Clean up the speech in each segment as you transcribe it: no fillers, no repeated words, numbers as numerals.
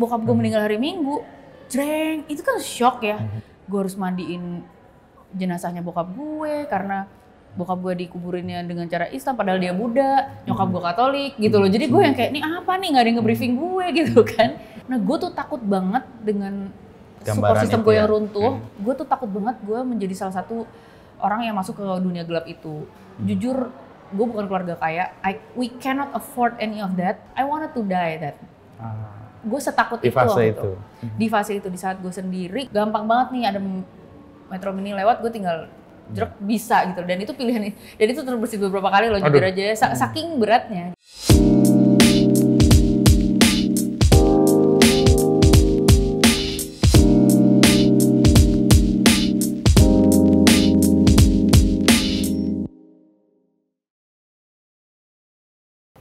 bokap gue meninggal hari Minggu, jreng, itu kan shock ya. Gue harus mandiin jenazahnya bokap gue karena bokap gue dikuburinnya dengan cara Islam padahal dia Buddha, nyokap gue Katolik gitu loh. Jadi gue yang kayak, nih apa nih, nggak ada yang nge-briefing gue gitu kan. Nah gue tuh takut banget dengan support system gue yang runtuh. Gue tuh takut banget gue menjadi salah satu orang yang masuk ke dunia gelap itu. Jujur, gue bukan keluarga kaya. We cannot afford any of that. I wanted to die that. Gue setakut di itu fase waktu itu. Di fase itu, di saat gue sendiri, gampang banget nih ada Metro Mini lewat, gue tinggal jeruk bisa gitu. Dan itu pilihan, dan itu terbersit beberapa kali loh, jujur aja ya, saking beratnya.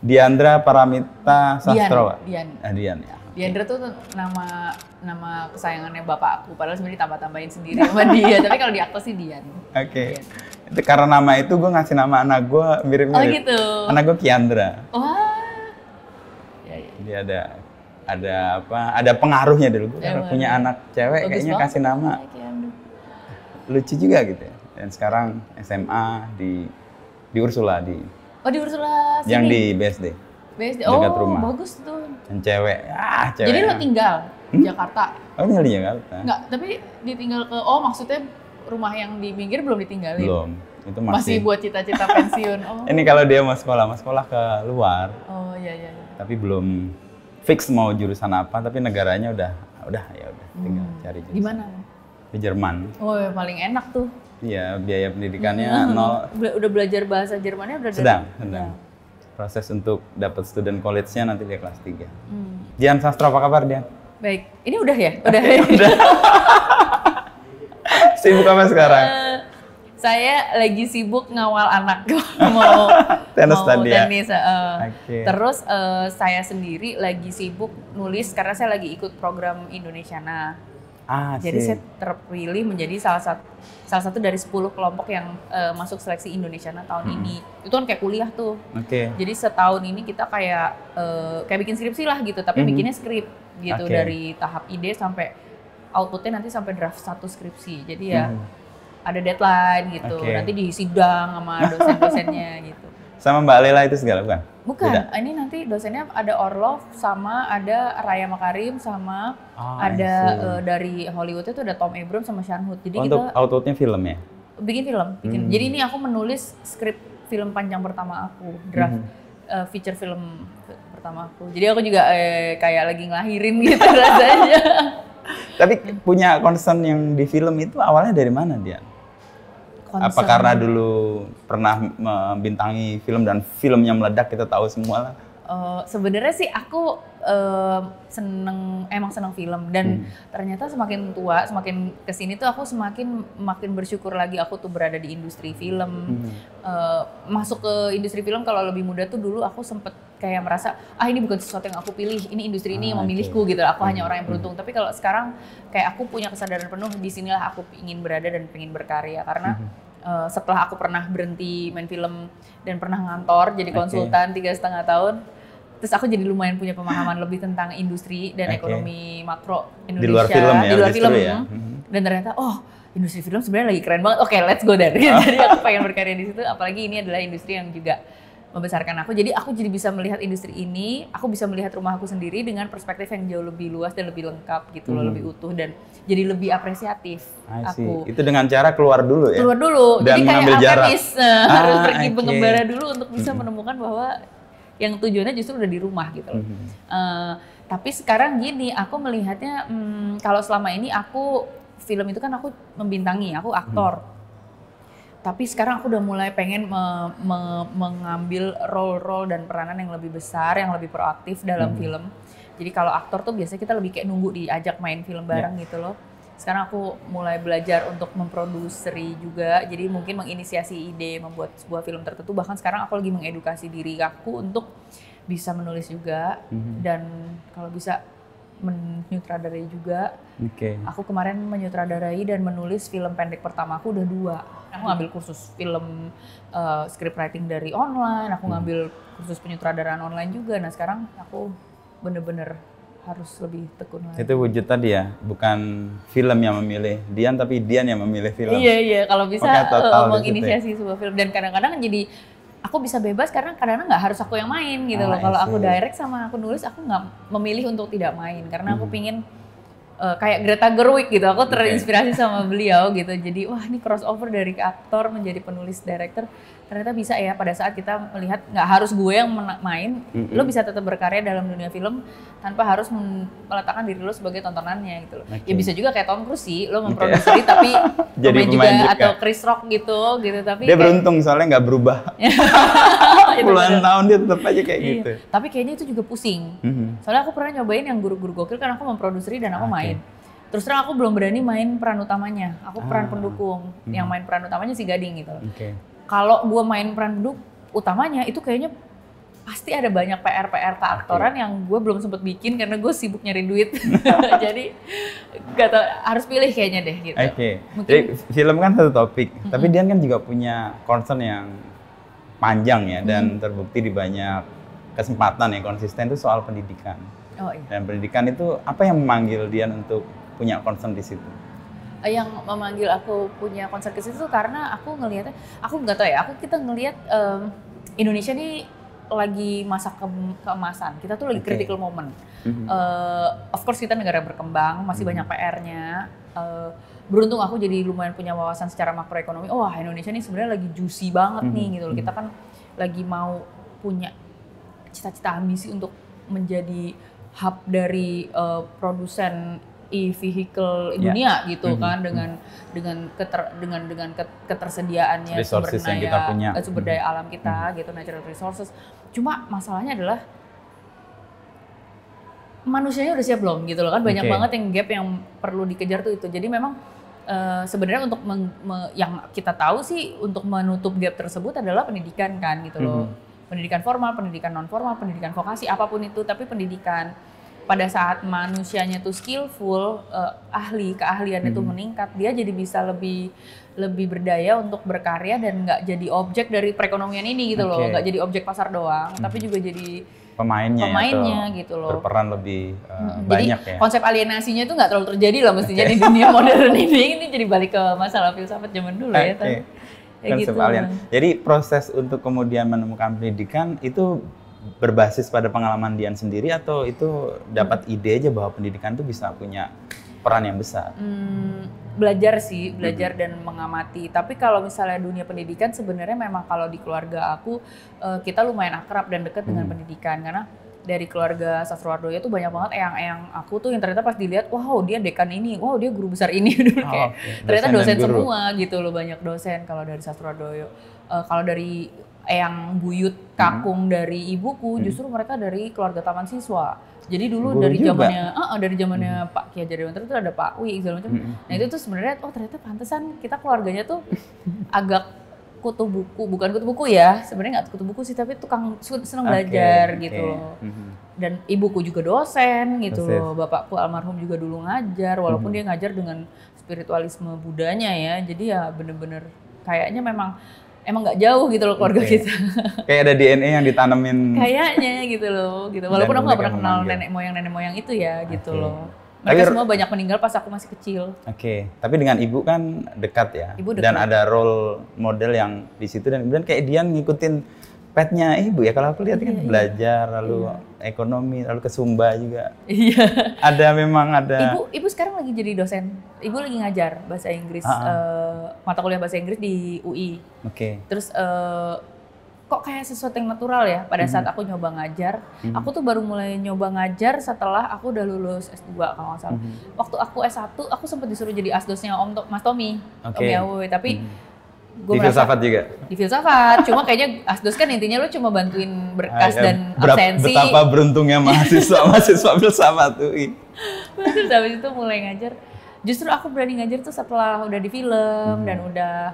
Diandra Paramita Sastro. Dian. Dian ya. Diandra tuh nama kesayangannya bapak aku, padahal sebenarnya ditambah-tambahin sendiri sama dia. Tapi kalau di akte sih Dian. Oke. Itu karena nama itu gue ngasih nama anak gue mirip-mirip. Oh gitu. Anak gue Kiandra. Wah. Ya. Jadi ada pengaruhnya dulu. Gue karena punya anak cewek, bagus kayaknya banget, kasih nama. Lucu juga gitu ya. Dan sekarang SMA di Ursula di Ursula sini. Yang di BSD. Dekat rumah. Bagus tuh. Yang cewek. Cewek. Jadi lo tinggal di Jakarta? Oh, tinggal di Jakarta. Enggak, tapi ditinggal maksudnya rumah yang di pinggir belum ditinggalin? Belum. Itu masih buat cita-cita pensiun. Ini kalau dia mau sekolah ke luar. Oh iya. Tapi belum fix mau jurusan apa, tapi negaranya udah tinggal cari jurusan. Di mana? Di Jerman. Oh, paling enak tuh. Iya, biaya pendidikannya nol. Udah belajar bahasa Jermannya udah sedang. Proses untuk dapat student college-nya nanti dia kelas 3. Dian Sastro, apa kabar Dian? Baik, ini udah ya? Udah. Sibuk apa sekarang? Saya lagi sibuk ngawal anak mau tenis tadi ya? Tenis. Okay. Terus saya sendiri lagi sibuk nulis karena saya lagi ikut program Indonesiana. Jadi saya terpilih menjadi salah satu dari 10 kelompok yang masuk seleksi Indonesiana tahun ini. Itu kan kayak kuliah tuh. Jadi setahun ini kita kayak bikin skripsi lah gitu, tapi bikinnya skrip gitu dari tahap ide sampai outputnya nanti sampai draft 1 skripsi. Jadi ya ada deadline gitu. Nanti disidang sama dosen-dosennya gitu. Sama Mbak Lela itu segala bukan? Bukan, ini nanti dosennya ada Orlov sama ada Raya Makarim sama ada dari Hollywood itu ada Tom Abrams sama Sean Hood. Jadi untuk outputnya film ya? Bikin film. Jadi ini aku menulis skrip film panjang pertama aku, draft feature film pertama aku. Jadi aku juga kayak lagi ngelahirin gitu rasanya. Tapi punya concern yang di film itu awalnya dari mana dia? Apa karena dulu pernah membintangi film dan filmnya meledak, kita tahu semua lah? Sebenarnya sih aku emang seneng film dan ternyata semakin tua, semakin kesini tuh aku makin bersyukur lagi aku tuh berada di industri film. Masuk ke industri film kalau lebih muda tuh dulu aku sempet kayak merasa ini bukan sesuatu yang aku pilih, ini industri ini yang memilihku gitu. Aku hanya orang yang beruntung. Tapi kalau sekarang kayak aku punya kesadaran penuh, di sinilah aku ingin berada dan ingin berkarya karena setelah aku pernah berhenti main film dan pernah ngantor jadi konsultan 3,5 tahun, terus aku jadi lumayan punya pemahaman lebih tentang industri dan ekonomi makro Indonesia. Di luar film ya? Di luar film ya? Dan ternyata, industri film sebenarnya lagi keren banget. Oke, let's go there. Jadi aku pengen berkarya di situ, apalagi ini adalah industri yang juga membesarkan aku. Jadi aku jadi bisa melihat industri ini, aku bisa melihat rumah aku sendiri dengan perspektif yang jauh lebih luas dan lebih lengkap gitu loh, lebih utuh dan jadi lebih apresiatif aku. Itu dengan cara keluar dulu ya? Keluar dulu. Dan jadi mengambil kayak jarak. Harus pergi mengembara dulu untuk bisa menemukan bahwa yang tujuannya justru udah di rumah gitu loh. Tapi sekarang gini, aku melihatnya kalau selama ini aku film itu kan aku membintangi, aku aktor. Tapi sekarang aku udah mulai pengen mengambil role-role dan peranan yang lebih besar, yang lebih proaktif dalam film. Jadi kalau aktor tuh biasanya kita lebih kayak nunggu diajak main film bareng gitu loh. Sekarang aku mulai belajar untuk memproduseri juga, jadi mungkin menginisiasi ide membuat sebuah film tertentu. Bahkan sekarang aku lagi mengedukasi diri aku untuk bisa menulis juga dan kalau bisa menyutradarai juga. Aku kemarin menyutradarai dan menulis film pendek pertama aku udah 2. Aku ngambil kursus film script writing dari online, aku ngambil kursus penyutradaraan online juga. Nah sekarang aku bener-bener harus lebih tekun lagi. Itu wujud tadi ya, bukan film yang memilih Dian, tapi Dian yang memilih film. Iya, kalau bisa menginisiasi sebuah film. Dan kadang-kadang jadi aku bisa bebas karena kadang-kadang nggak harus aku yang main gitu loh. Kalau aku direct sama aku nulis, aku nggak memilih untuk tidak main karena aku pingin kayak Greta Gerwig gitu. Aku terinspirasi sama beliau gitu. Jadi wah ini crossover dari aktor menjadi penulis director. Ternyata bisa ya pada saat kita melihat nggak harus gue yang main, lo bisa tetap berkarya dalam dunia film tanpa harus meletakkan diri lo sebagai tontonannya gitu loh. Ya bisa juga kayak Tom Cruise sih, lo memproduksi tapi jadi pemain juga atau Chris Rock gitu tapi dia beruntung soalnya nggak berubah. Puluhan tahun dia tetap aja kayak gitu. Tapi kayaknya itu juga pusing. Soalnya aku pernah nyobain yang guru-guru gokil kan aku memproduksi dan aku main. Terus terang aku belum berani main peran utamanya. Aku peran pendukung. Yang main peran utamanya si Gading gitu loh. Kalau gue main peran utamanya itu kayaknya pasti ada banyak PR keaktoran yang gue belum sempet bikin karena gue sibuk nyari duit. Jadi gak tau, harus pilih kayaknya deh gitu. Jadi film kan satu topik, tapi Dian kan juga punya concern yang panjang ya dan terbukti di banyak kesempatan yang konsisten itu soal pendidikan. Dan pendidikan itu apa yang memanggil Dian untuk punya concern di situ? Yang memanggil aku punya concern ke situ karena aku ngelihatnya, aku nggak tahu ya, kita ngelihat Indonesia ini lagi masa keemasan, kita tuh lagi critical moment. Of course kita negara berkembang, masih banyak PR-nya. Beruntung aku jadi lumayan punya wawasan secara makroekonomi. Wah Indonesia ini sebenarnya lagi juicy banget nih gitu loh. Kita kan lagi mau punya cita-cita ambisi untuk menjadi hub dari produsen e-vehicle dunia gitu kan dengan ketersediaannya sumber daya alam kita gitu, natural resources. Cuma masalahnya adalah manusianya udah siap belum gitu loh kan, banyak banget yang gap yang perlu dikejar tuh itu. Jadi memang sebenarnya untuk yang kita tahu sih untuk menutup gap tersebut adalah pendidikan kan gitu loh. Pendidikan formal, pendidikan non formal, pendidikan vokasi apapun itu, tapi pendidikan pada saat manusianya tuh skillful, keahliannya tuh meningkat, dia jadi bisa lebih berdaya untuk berkarya dan nggak jadi objek dari perekonomian ini gitu loh, nggak jadi objek pasar doang, tapi juga jadi pemainnya gitu loh. Berperan lebih banyak jadi, ya. Konsep alienasinya itu nggak terlalu terjadi lah mestinya di dunia modern ini jadi balik ke masalah filsafat zaman dulu ya. Konsep alien. Jadi proses untuk kemudian menemukan pendidikan itu berbasis pada pengalaman Dian sendiri atau itu dapat ide aja bahwa pendidikan itu bisa punya peran yang besar? Belajar dan mengamati. Tapi kalau misalnya dunia pendidikan sebenarnya memang kalau di keluarga aku kita lumayan akrab dan dekat dengan pendidikan karena dari keluarga Sastrowardoyo tuh banyak banget eyang-eyang aku tuh yang ternyata pas dilihat, wow dia dekan ini, wow dia guru besar ini dulu kayak ternyata dosen semua gitu loh, banyak dosen kalau dari Sastrowardoyo. Kalau dari eyang buyut kakung dari ibuku justru mereka dari keluarga taman siswa. Jadi dulu dari zamannya Pak Ki Hajar Dewantara itu ada Pak Wi segala macam. Nah itu tuh sebenarnya ternyata pantesan kita keluarganya tuh agak kutu buku, bukan kutu buku ya. Sebenarnya nggak kutu buku sih, tapi tukang senang belajar gitu loh. Dan ibuku juga dosen gitu loh. Bapakku almarhum juga dulu ngajar walaupun dia ngajar dengan spiritualisme Budanya ya. Jadi ya bener-bener kayaknya emang nggak jauh gitu loh keluarga kita. Kayak ada DNA yang ditanemin. Kayaknya gitu loh. Gitu. Walaupun aku nggak pernah kenal nenek moyang itu ya gitu loh. Mereka semua banyak meninggal pas aku masih kecil. Tapi dengan ibu kan dekat ya. Ibu dekat. Dan ada role model yang di situ dan kemudian kayak Dian ngikutin petnya ibu ya. Kalau aku lihat kan belajar lalu ekonomi lalu ke Sumba juga. Ada. Ibu sekarang lagi jadi dosen. Ibu lagi ngajar bahasa Inggris, mata kuliah bahasa Inggris di UI. Terus kok kayak sesuatu yang natural ya pada saat aku nyoba ngajar. Aku tuh baru mulai nyoba ngajar setelah aku udah lulus S2 kalau nggak salah. Waktu aku S1 aku sempat disuruh jadi asdosnya Mas Tommy, Om Yawe, tapi di filsafat juga? Di filsafat, cuma kayaknya asdos kan intinya lu cuma bantuin berkas dan absensi. Betapa beruntungnya mahasiswa filsafat tuh. Terus habis itu mulai ngajar. Justru aku berani ngajar tuh setelah udah di film dan udah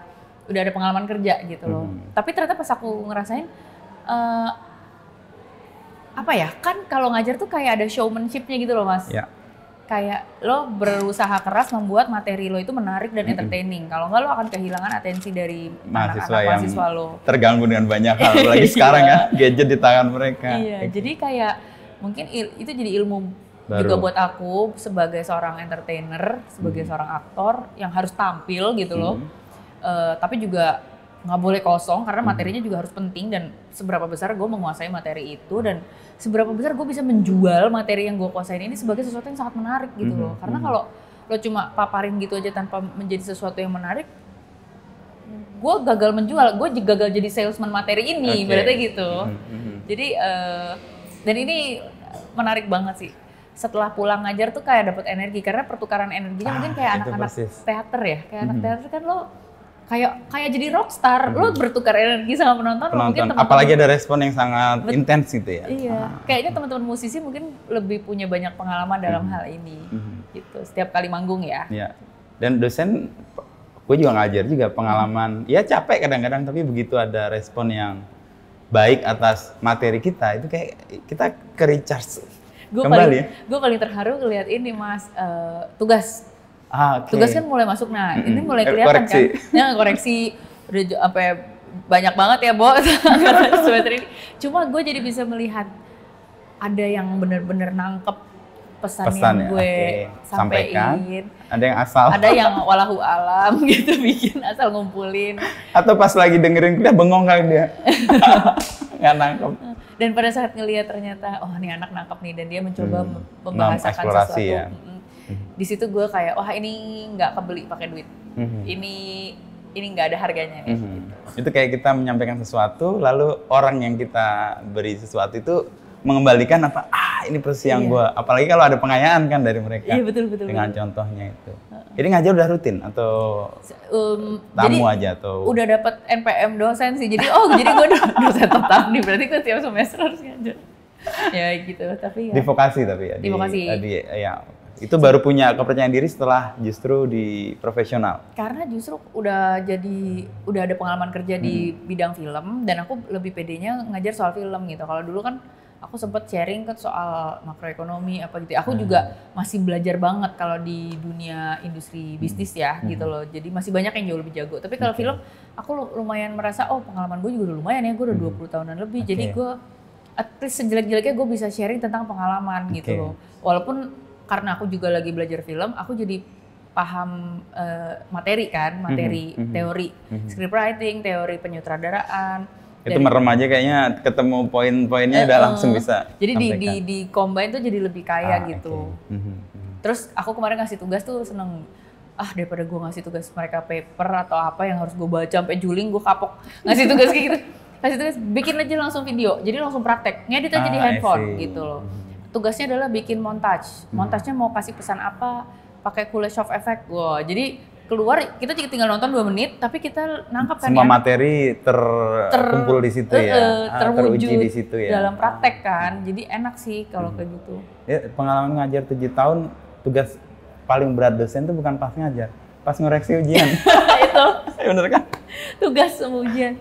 ada pengalaman kerja gitu loh. Tapi ternyata pas aku ngerasain, kan kalau ngajar tuh kayak ada showmanship-nya gitu loh Mas. Kayak lo berusaha keras membuat materi lo itu menarik dan entertaining. Kalau enggak lo akan kehilangan atensi dari mahasiswa lo. Terganggu dengan banyak hal, apalagi sekarang ya, gadget di tangan mereka. Iya, jadi kayak mungkin itu jadi ilmu juga buat aku sebagai seorang entertainer, sebagai seorang aktor yang harus tampil gitu loh. Tapi juga nggak boleh kosong karena materinya juga harus penting, dan seberapa besar gue menguasai materi itu dan seberapa besar gue bisa menjual materi yang gue kuasain ini sebagai sesuatu yang sangat menarik gitu loh. Karena kalau lo cuma paparin gitu aja tanpa menjadi sesuatu yang menarik, gue gagal menjual, gue gagal jadi salesman materi ini, berarti gitu. Jadi dan ini menarik banget sih. Setelah pulang ngajar tuh kayak dapet energi, karena pertukaran energinya mungkin kayak anak-anak teater ya, kayak anak teater kan lo kayak jadi rockstar, lo bertukar energi sama penonton. Mungkin teman-teman, apalagi ada respon yang sangat intens gitu ya. Iya, kayaknya teman-teman musisi mungkin lebih punya banyak pengalaman dalam hal ini, gitu. Setiap kali manggung ya. Iya. Dan dosen, gue juga ngajar juga pengalaman. Ya capek kadang-kadang, tapi begitu ada respon yang baik atas materi kita, itu kayak kita ke recharge kembali. Gue paling terharu ngeliat ini Mas, tugas. Tugas kan mulai masuk, nah ini mulai kelihatan kan, ya koreksi udah sampai banyak banget ya Bo semester ini. Cuma gue jadi bisa melihat ada yang bener-bener nangkep pesan yang gue sampaikan. Ada yang asal. Ada yang walahu alam gitu, bikin asal ngumpulin. Atau pas lagi dengerin kita bengong kali dia, nggak nangkep. Dan pada saat ngelihat ternyata, oh ini anak nangkep nih, dan dia mencoba membahasakan sesuatu. Ya. Di situ gue kayak, wah ini nggak kebeli pakai duit, ini nggak ada harganya. Gitu. Itu kayak kita menyampaikan sesuatu, lalu orang yang kita beri sesuatu itu mengembalikan apa? Ini posisi yang gue, apalagi kalau ada pengayaan kan dari mereka. Iya betul. Dengan contohnya itu. Jadi ngajar udah rutin atau tamu aja atau? Udah dapat NPM dosen sih, jadi jadi gue dosen tetap nih, berarti gue tiap semester harus ngajar. Ya gitu, tapi ya. Di vokasi tapi ya. Di vokasi. Ya. Itu baru punya kepercayaan diri setelah justru di profesional. Karena justru udah ada pengalaman kerja di bidang film, dan aku lebih pedenya ngajar soal film gitu. Kalau dulu kan aku sempat sharing kan soal makroekonomi apa gitu. Aku juga masih belajar banget kalau di dunia industri bisnis ya gitu loh. Jadi masih banyak yang jauh lebih jago. Tapi kalau film aku lumayan merasa pengalaman gue juga udah lumayan ya. Gue udah 20 tahunan lebih. Jadi gue at least sejelek-jeleknya gue bisa sharing tentang pengalaman gitu loh. Walaupun karena aku juga lagi belajar film, aku jadi paham materi teori scriptwriting, teori penyutradaraan. Itu merem aja kayaknya, ketemu poin-poinnya udah langsung bisa. Jadi di combine tuh jadi lebih kaya gitu. Terus aku kemarin ngasih tugas tuh seneng, daripada gue ngasih tugas mereka paper atau apa yang harus gue baca sampai juling, gue kapok ngasih tugas kayak gitu. Kasih tugas, bikin aja langsung video, jadi langsung praktek, ngedit aja di handphone gitu loh. Tugasnya adalah bikin montage. Montage-nya mau kasih pesan apa, pakai cool shot effect. Wow, jadi keluar kita tinggal nonton 2 menit, tapi kita nangkap kan semua materi terkumpul di situ ya, terwujud teruji di situ ya. Dalam praktek kan. Jadi enak sih kalau kayak gitu. Ya, pengalaman ngajar 7 tahun, tugas paling berat dosen tuh bukan pas ngajar, pas ngoreksi ujian. Itu. Bener kan? Tugas sama ujian.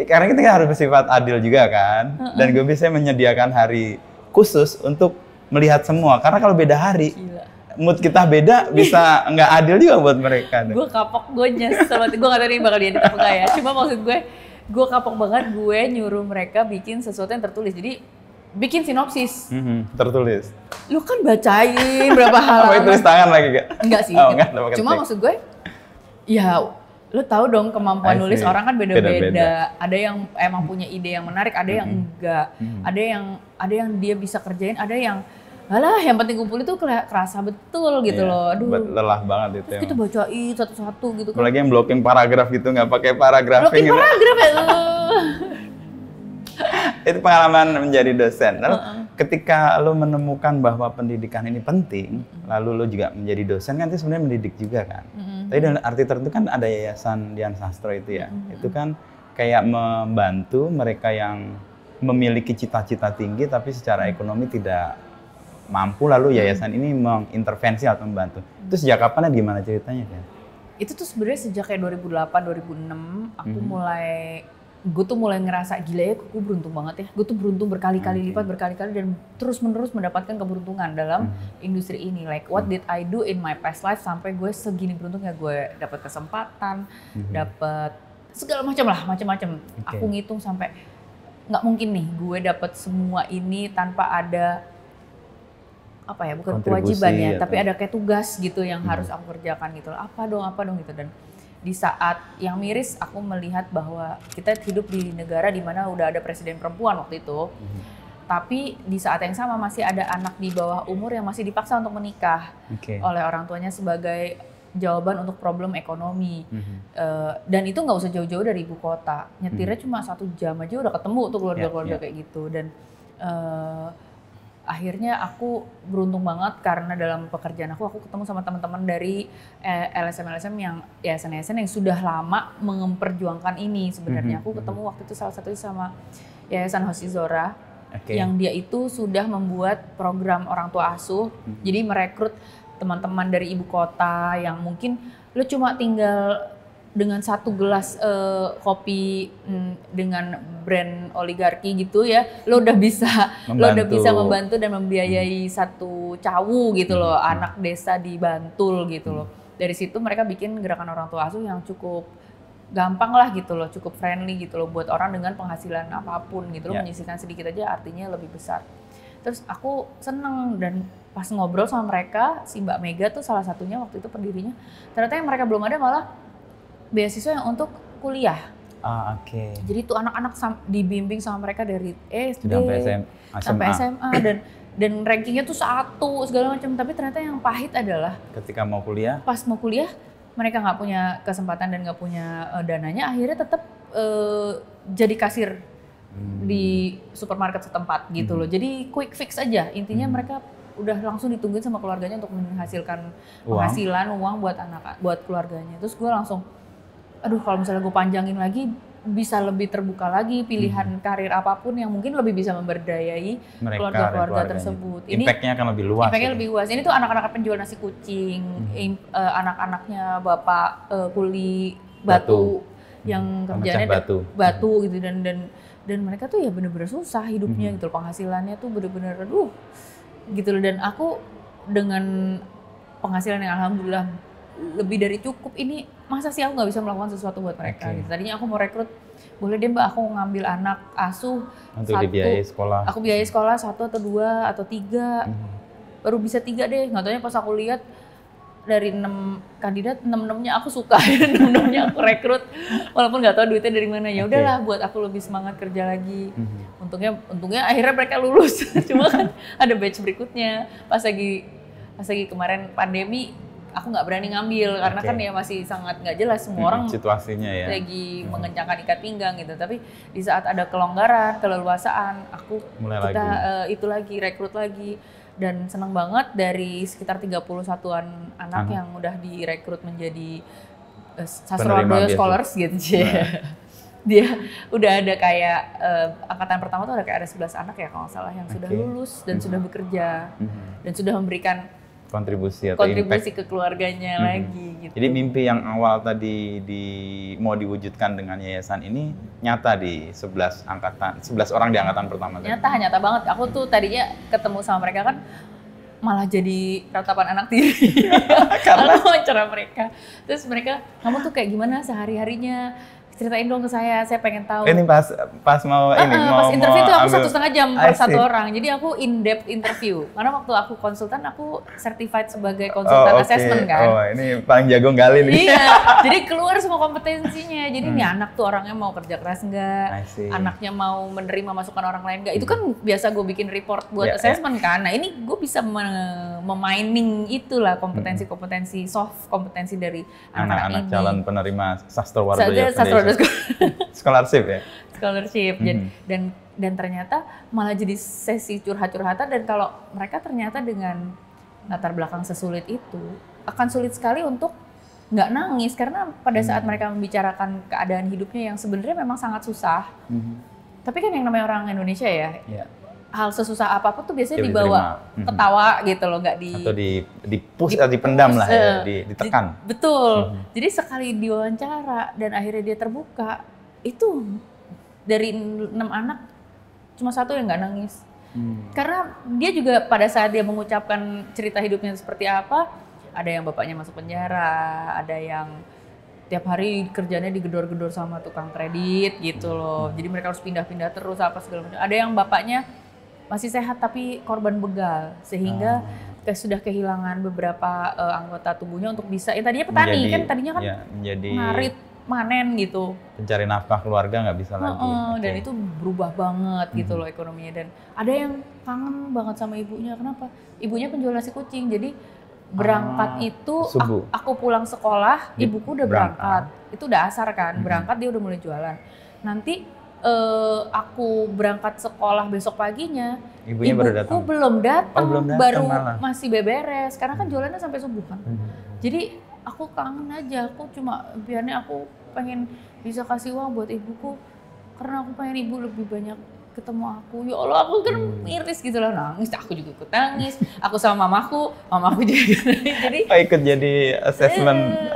Karena kita harus bersifat adil juga kan. Dan gue bisa menyediakan hari khusus untuk melihat semua, karena kalau beda hari, mood kita beda, bisa nggak adil juga buat mereka. Gue kapok, gue nyesel, gue nggak tahu ini bakal diedit apa nggak ya. Cuma maksud gue kapok banget gue nyuruh mereka bikin sesuatu yang tertulis. Jadi bikin sinopsis. Tertulis. Lu kan bacain berapa halaman. Apa tulis tangan lagi gak? Enggak sih. Cuma maksud gue, ya lu tahu dong kemampuan nulis orang kan beda-beda. Ada yang emang punya ide yang menarik, ada yang enggak. Ada yang dia bisa kerjain, ada yang yang penting kumpul itu kerasa betul gitu loh. Aduh. Lelah banget itu. Terus kita bacain satu-satu gitu kan. Apalagi yang blocking paragraf gitu, nggak pakai paragrafing. Blocking paragraf ya. Itu pengalaman menjadi dosen. Lalu ketika lo menemukan bahwa pendidikan ini penting, lalu lo juga menjadi dosen kan itu sebenarnya mendidik juga kan. Tapi dalam arti tertentu kan ada Yayasan Dian Sastro itu ya. Itu kan kayak membantu mereka yang memiliki cita-cita tinggi tapi secara ekonomi tidak mampu, lalu yayasan ini mengintervensi atau membantu. Itu sejak kapan ya, gimana ceritanya kan? Itu tuh sebenarnya sejak kayak 2008 2006 aku gue tuh mulai ngerasa gila ya, gue beruntung banget ya. Gue tuh beruntung berkali-kali lipat, berkali-kali, dan terus-menerus mendapatkan keberuntungan dalam industri ini. Like what did I do in my past life sampai gue segini beruntungnya, gue dapat kesempatan, dapat segala macam lah, macam-macam. Aku ngitung sampai nggak mungkin nih gue dapat semua ini tanpa ada apa ya, bukan kewajiban ya, tapi ada kayak tugas gitu yang harus aku kerjakan gitu. Apa dong gitu. Dan di saat yang miris aku melihat bahwa kita hidup di negara di mana udah ada presiden perempuan waktu itu. Tapi di saat yang sama masih ada anak di bawah umur yang masih dipaksa untuk menikah oleh orang tuanya sebagai jawaban untuk problem ekonomi. Dan itu nggak usah jauh-jauh dari ibu kota. Nyetirnya cuma 1 jam aja udah ketemu tuh keluarga-keluarga kayak gitu. Dan akhirnya aku beruntung banget karena dalam pekerjaan aku ketemu sama teman-teman dari LSM yang yayasan-yayasan yang sudah lama memperjuangkan ini sebenarnya. Aku ketemu waktu itu salah satunya sama Yayasan Hosi Zora yang dia itu sudah membuat program orang tua asuh. Jadi merekrut teman-teman dari ibu kota yang mungkin lo cuma tinggal dengan 1 gelas kopi dengan brand oligarki gitu ya, lo udah bisa membantu dan membiayai 1 cawu gitu loh, anak desa di Bantul gitu loh. Dari situ mereka bikin gerakan orang tua asuh yang cukup gampang lah gitu loh, cukup friendly gitu loh buat orang dengan penghasilan apapun gitu loh, menyisihkan sedikit aja artinya lebih besar. Terus aku seneng dan pas ngobrol sama mereka, si Mbak Mega tuh salah satunya waktu itu pendirinya, ternyata yang mereka belum ada malah beasiswa yang untuk kuliah. Jadi tuh anak-anak dibimbing sama mereka dari SD sampai SMA dan rankingnya tuh 1 segala macam. Tapi ternyata yang pahit adalah ketika mau kuliah, pas mau kuliah mereka nggak punya kesempatan dan nggak punya dananya, akhirnya tetap jadi kasir di supermarket setempat gitu loh. Jadi quick fix aja. Intinya mereka udah langsung ditungguin sama keluarganya untuk menghasilkan penghasilan uang buat keluarganya. Terus gue langsung aduh kalau misalnya gue panjangin lagi bisa lebih terbuka lagi pilihan karir apapun yang mungkin lebih bisa memberdayai keluarga-keluarga tersebut. Ini impact-nya akan lebih luas. Impact-nya lebih luas. Ini tuh anak-anak penjual nasi kucing, anak-anaknya bapak kuli batu yang kerjanya batu gitu dan mereka tuh ya bener-bener susah hidupnya gitu, penghasilannya tuh bener-bener gitu loh. Dan aku dengan penghasilan yang alhamdulillah lebih dari cukup ini, masa sih aku nggak bisa melakukan sesuatu buat mereka gitu. Tadinya aku mau rekrut, boleh deh Mbak aku ngambil anak asuh untuk dibiayai sekolah. Aku biayai sekolah 1 atau 2 atau 3, baru bisa 3 deh. Nggak taunya pas aku lihat dari 6 kandidat, 6-6-nya aku suka, 6-6-nya aku rekrut, walaupun nggak tahu duitnya dari mana. Ya udahlah, buat aku lebih semangat kerja lagi. Untungnya akhirnya mereka lulus. Cuma kan ada batch berikutnya. Pas lagi kemarin pandemi, aku nggak berani ngambil karena kan ya masih sangat nggak jelas, semua orang situasinya ya lagi mengencangkan ikat pinggang gitu. Tapi di saat ada kelonggaran, keleluasaan, itu lagi rekrut lagi dan senang banget dari sekitar 31-an anak yang udah direkrut menjadi Sastrowardoyo Scholars gitu. Dia udah ada kayak angkatan pertama tuh ada kayak ada 11 anak ya kalau nggak salah yang sudah lulus dan sudah bekerja dan sudah memberikan kontribusi impact ke keluarganya lagi gitu. Jadi mimpi yang awal tadi mau diwujudkan dengan yayasan ini nyata di 11 orang di angkatan pertama. Nyata banget. Aku tuh tadinya ketemu sama mereka kan malah jadi ratapan anak tiri. Karena wawancara mereka. Terus mereka, kamu tuh kayak gimana sehari-harinya? Ceritain dong ke saya pengen tahu. Ini pas mau pas interview tuh aku 1,5 jam per 1 orang. Jadi aku in-depth interview. Karena waktu aku konsultan, aku certified sebagai konsultan assessment kan. Oh, ini paling jago gali nih. Iya, jadi keluar semua kompetensinya. Jadi nih anak tuh orangnya mau kerja keras enggak, anaknya mau menerima masukan orang lain enggak. Itu kan biasa gue bikin report buat assessment kan. Nah ini gue bisa memining itulah kompetensi-kompetensi soft, kompetensi dari anak-anak ini. Calon penerima Sastrowardoyo Scholarship ya? Scholarship. Dan ternyata malah jadi sesi curhat-curhatan dan kalau mereka ternyata dengan latar belakang sesulit itu akan sulit sekali untuk nggak nangis karena pada saat mereka membicarakan keadaan hidupnya yang sebenarnya memang sangat susah. Tapi kan yang namanya orang Indonesia ya, hal sesusah apapun tuh biasanya dibawa ketawa gitu loh, nggak atau dipendam lah ya, ditekan. Betul. Jadi sekali diwawancara dan akhirnya dia terbuka, itu dari 6 anak cuma 1 yang nggak nangis. Karena dia juga pada saat dia mengucapkan cerita hidupnya seperti apa, ada yang bapaknya masuk penjara, ada yang tiap hari kerjanya digedor-gedor sama tukang kredit gitu loh. Jadi mereka harus pindah-pindah terus apa segala macam. Ada yang bapaknya masih sehat tapi korban begal sehingga sudah kehilangan beberapa anggota tubuhnya untuk bisa tadinya petani kan tadinya kan menjadi ngarit manen gitu, pencari nafkah keluarga nggak bisa lagi. Dan itu berubah banget gitu loh ekonominya. Dan ada yang kangen banget sama ibunya. Kenapa? Ibunya penjual nasi kucing, jadi berangkat itu aku pulang sekolah, ibuku udah berangkat. Itu udah asar kan, berangkat dia udah mulai jualan. Nanti aku berangkat sekolah besok paginya, ibuku belum datang, baru masih beberes. Karena kan jualannya sampai subuh kan. Jadi aku kangen aja, aku cuma biarnya aku pengen bisa kasih uang buat ibuku karena aku pengen ibu lebih banyak ketemu aku. Ya Allah, aku kan miris gitu lah, nangis, aku juga ikut nangis. Aku sama mamaku juga jadi ikut jadi assessment.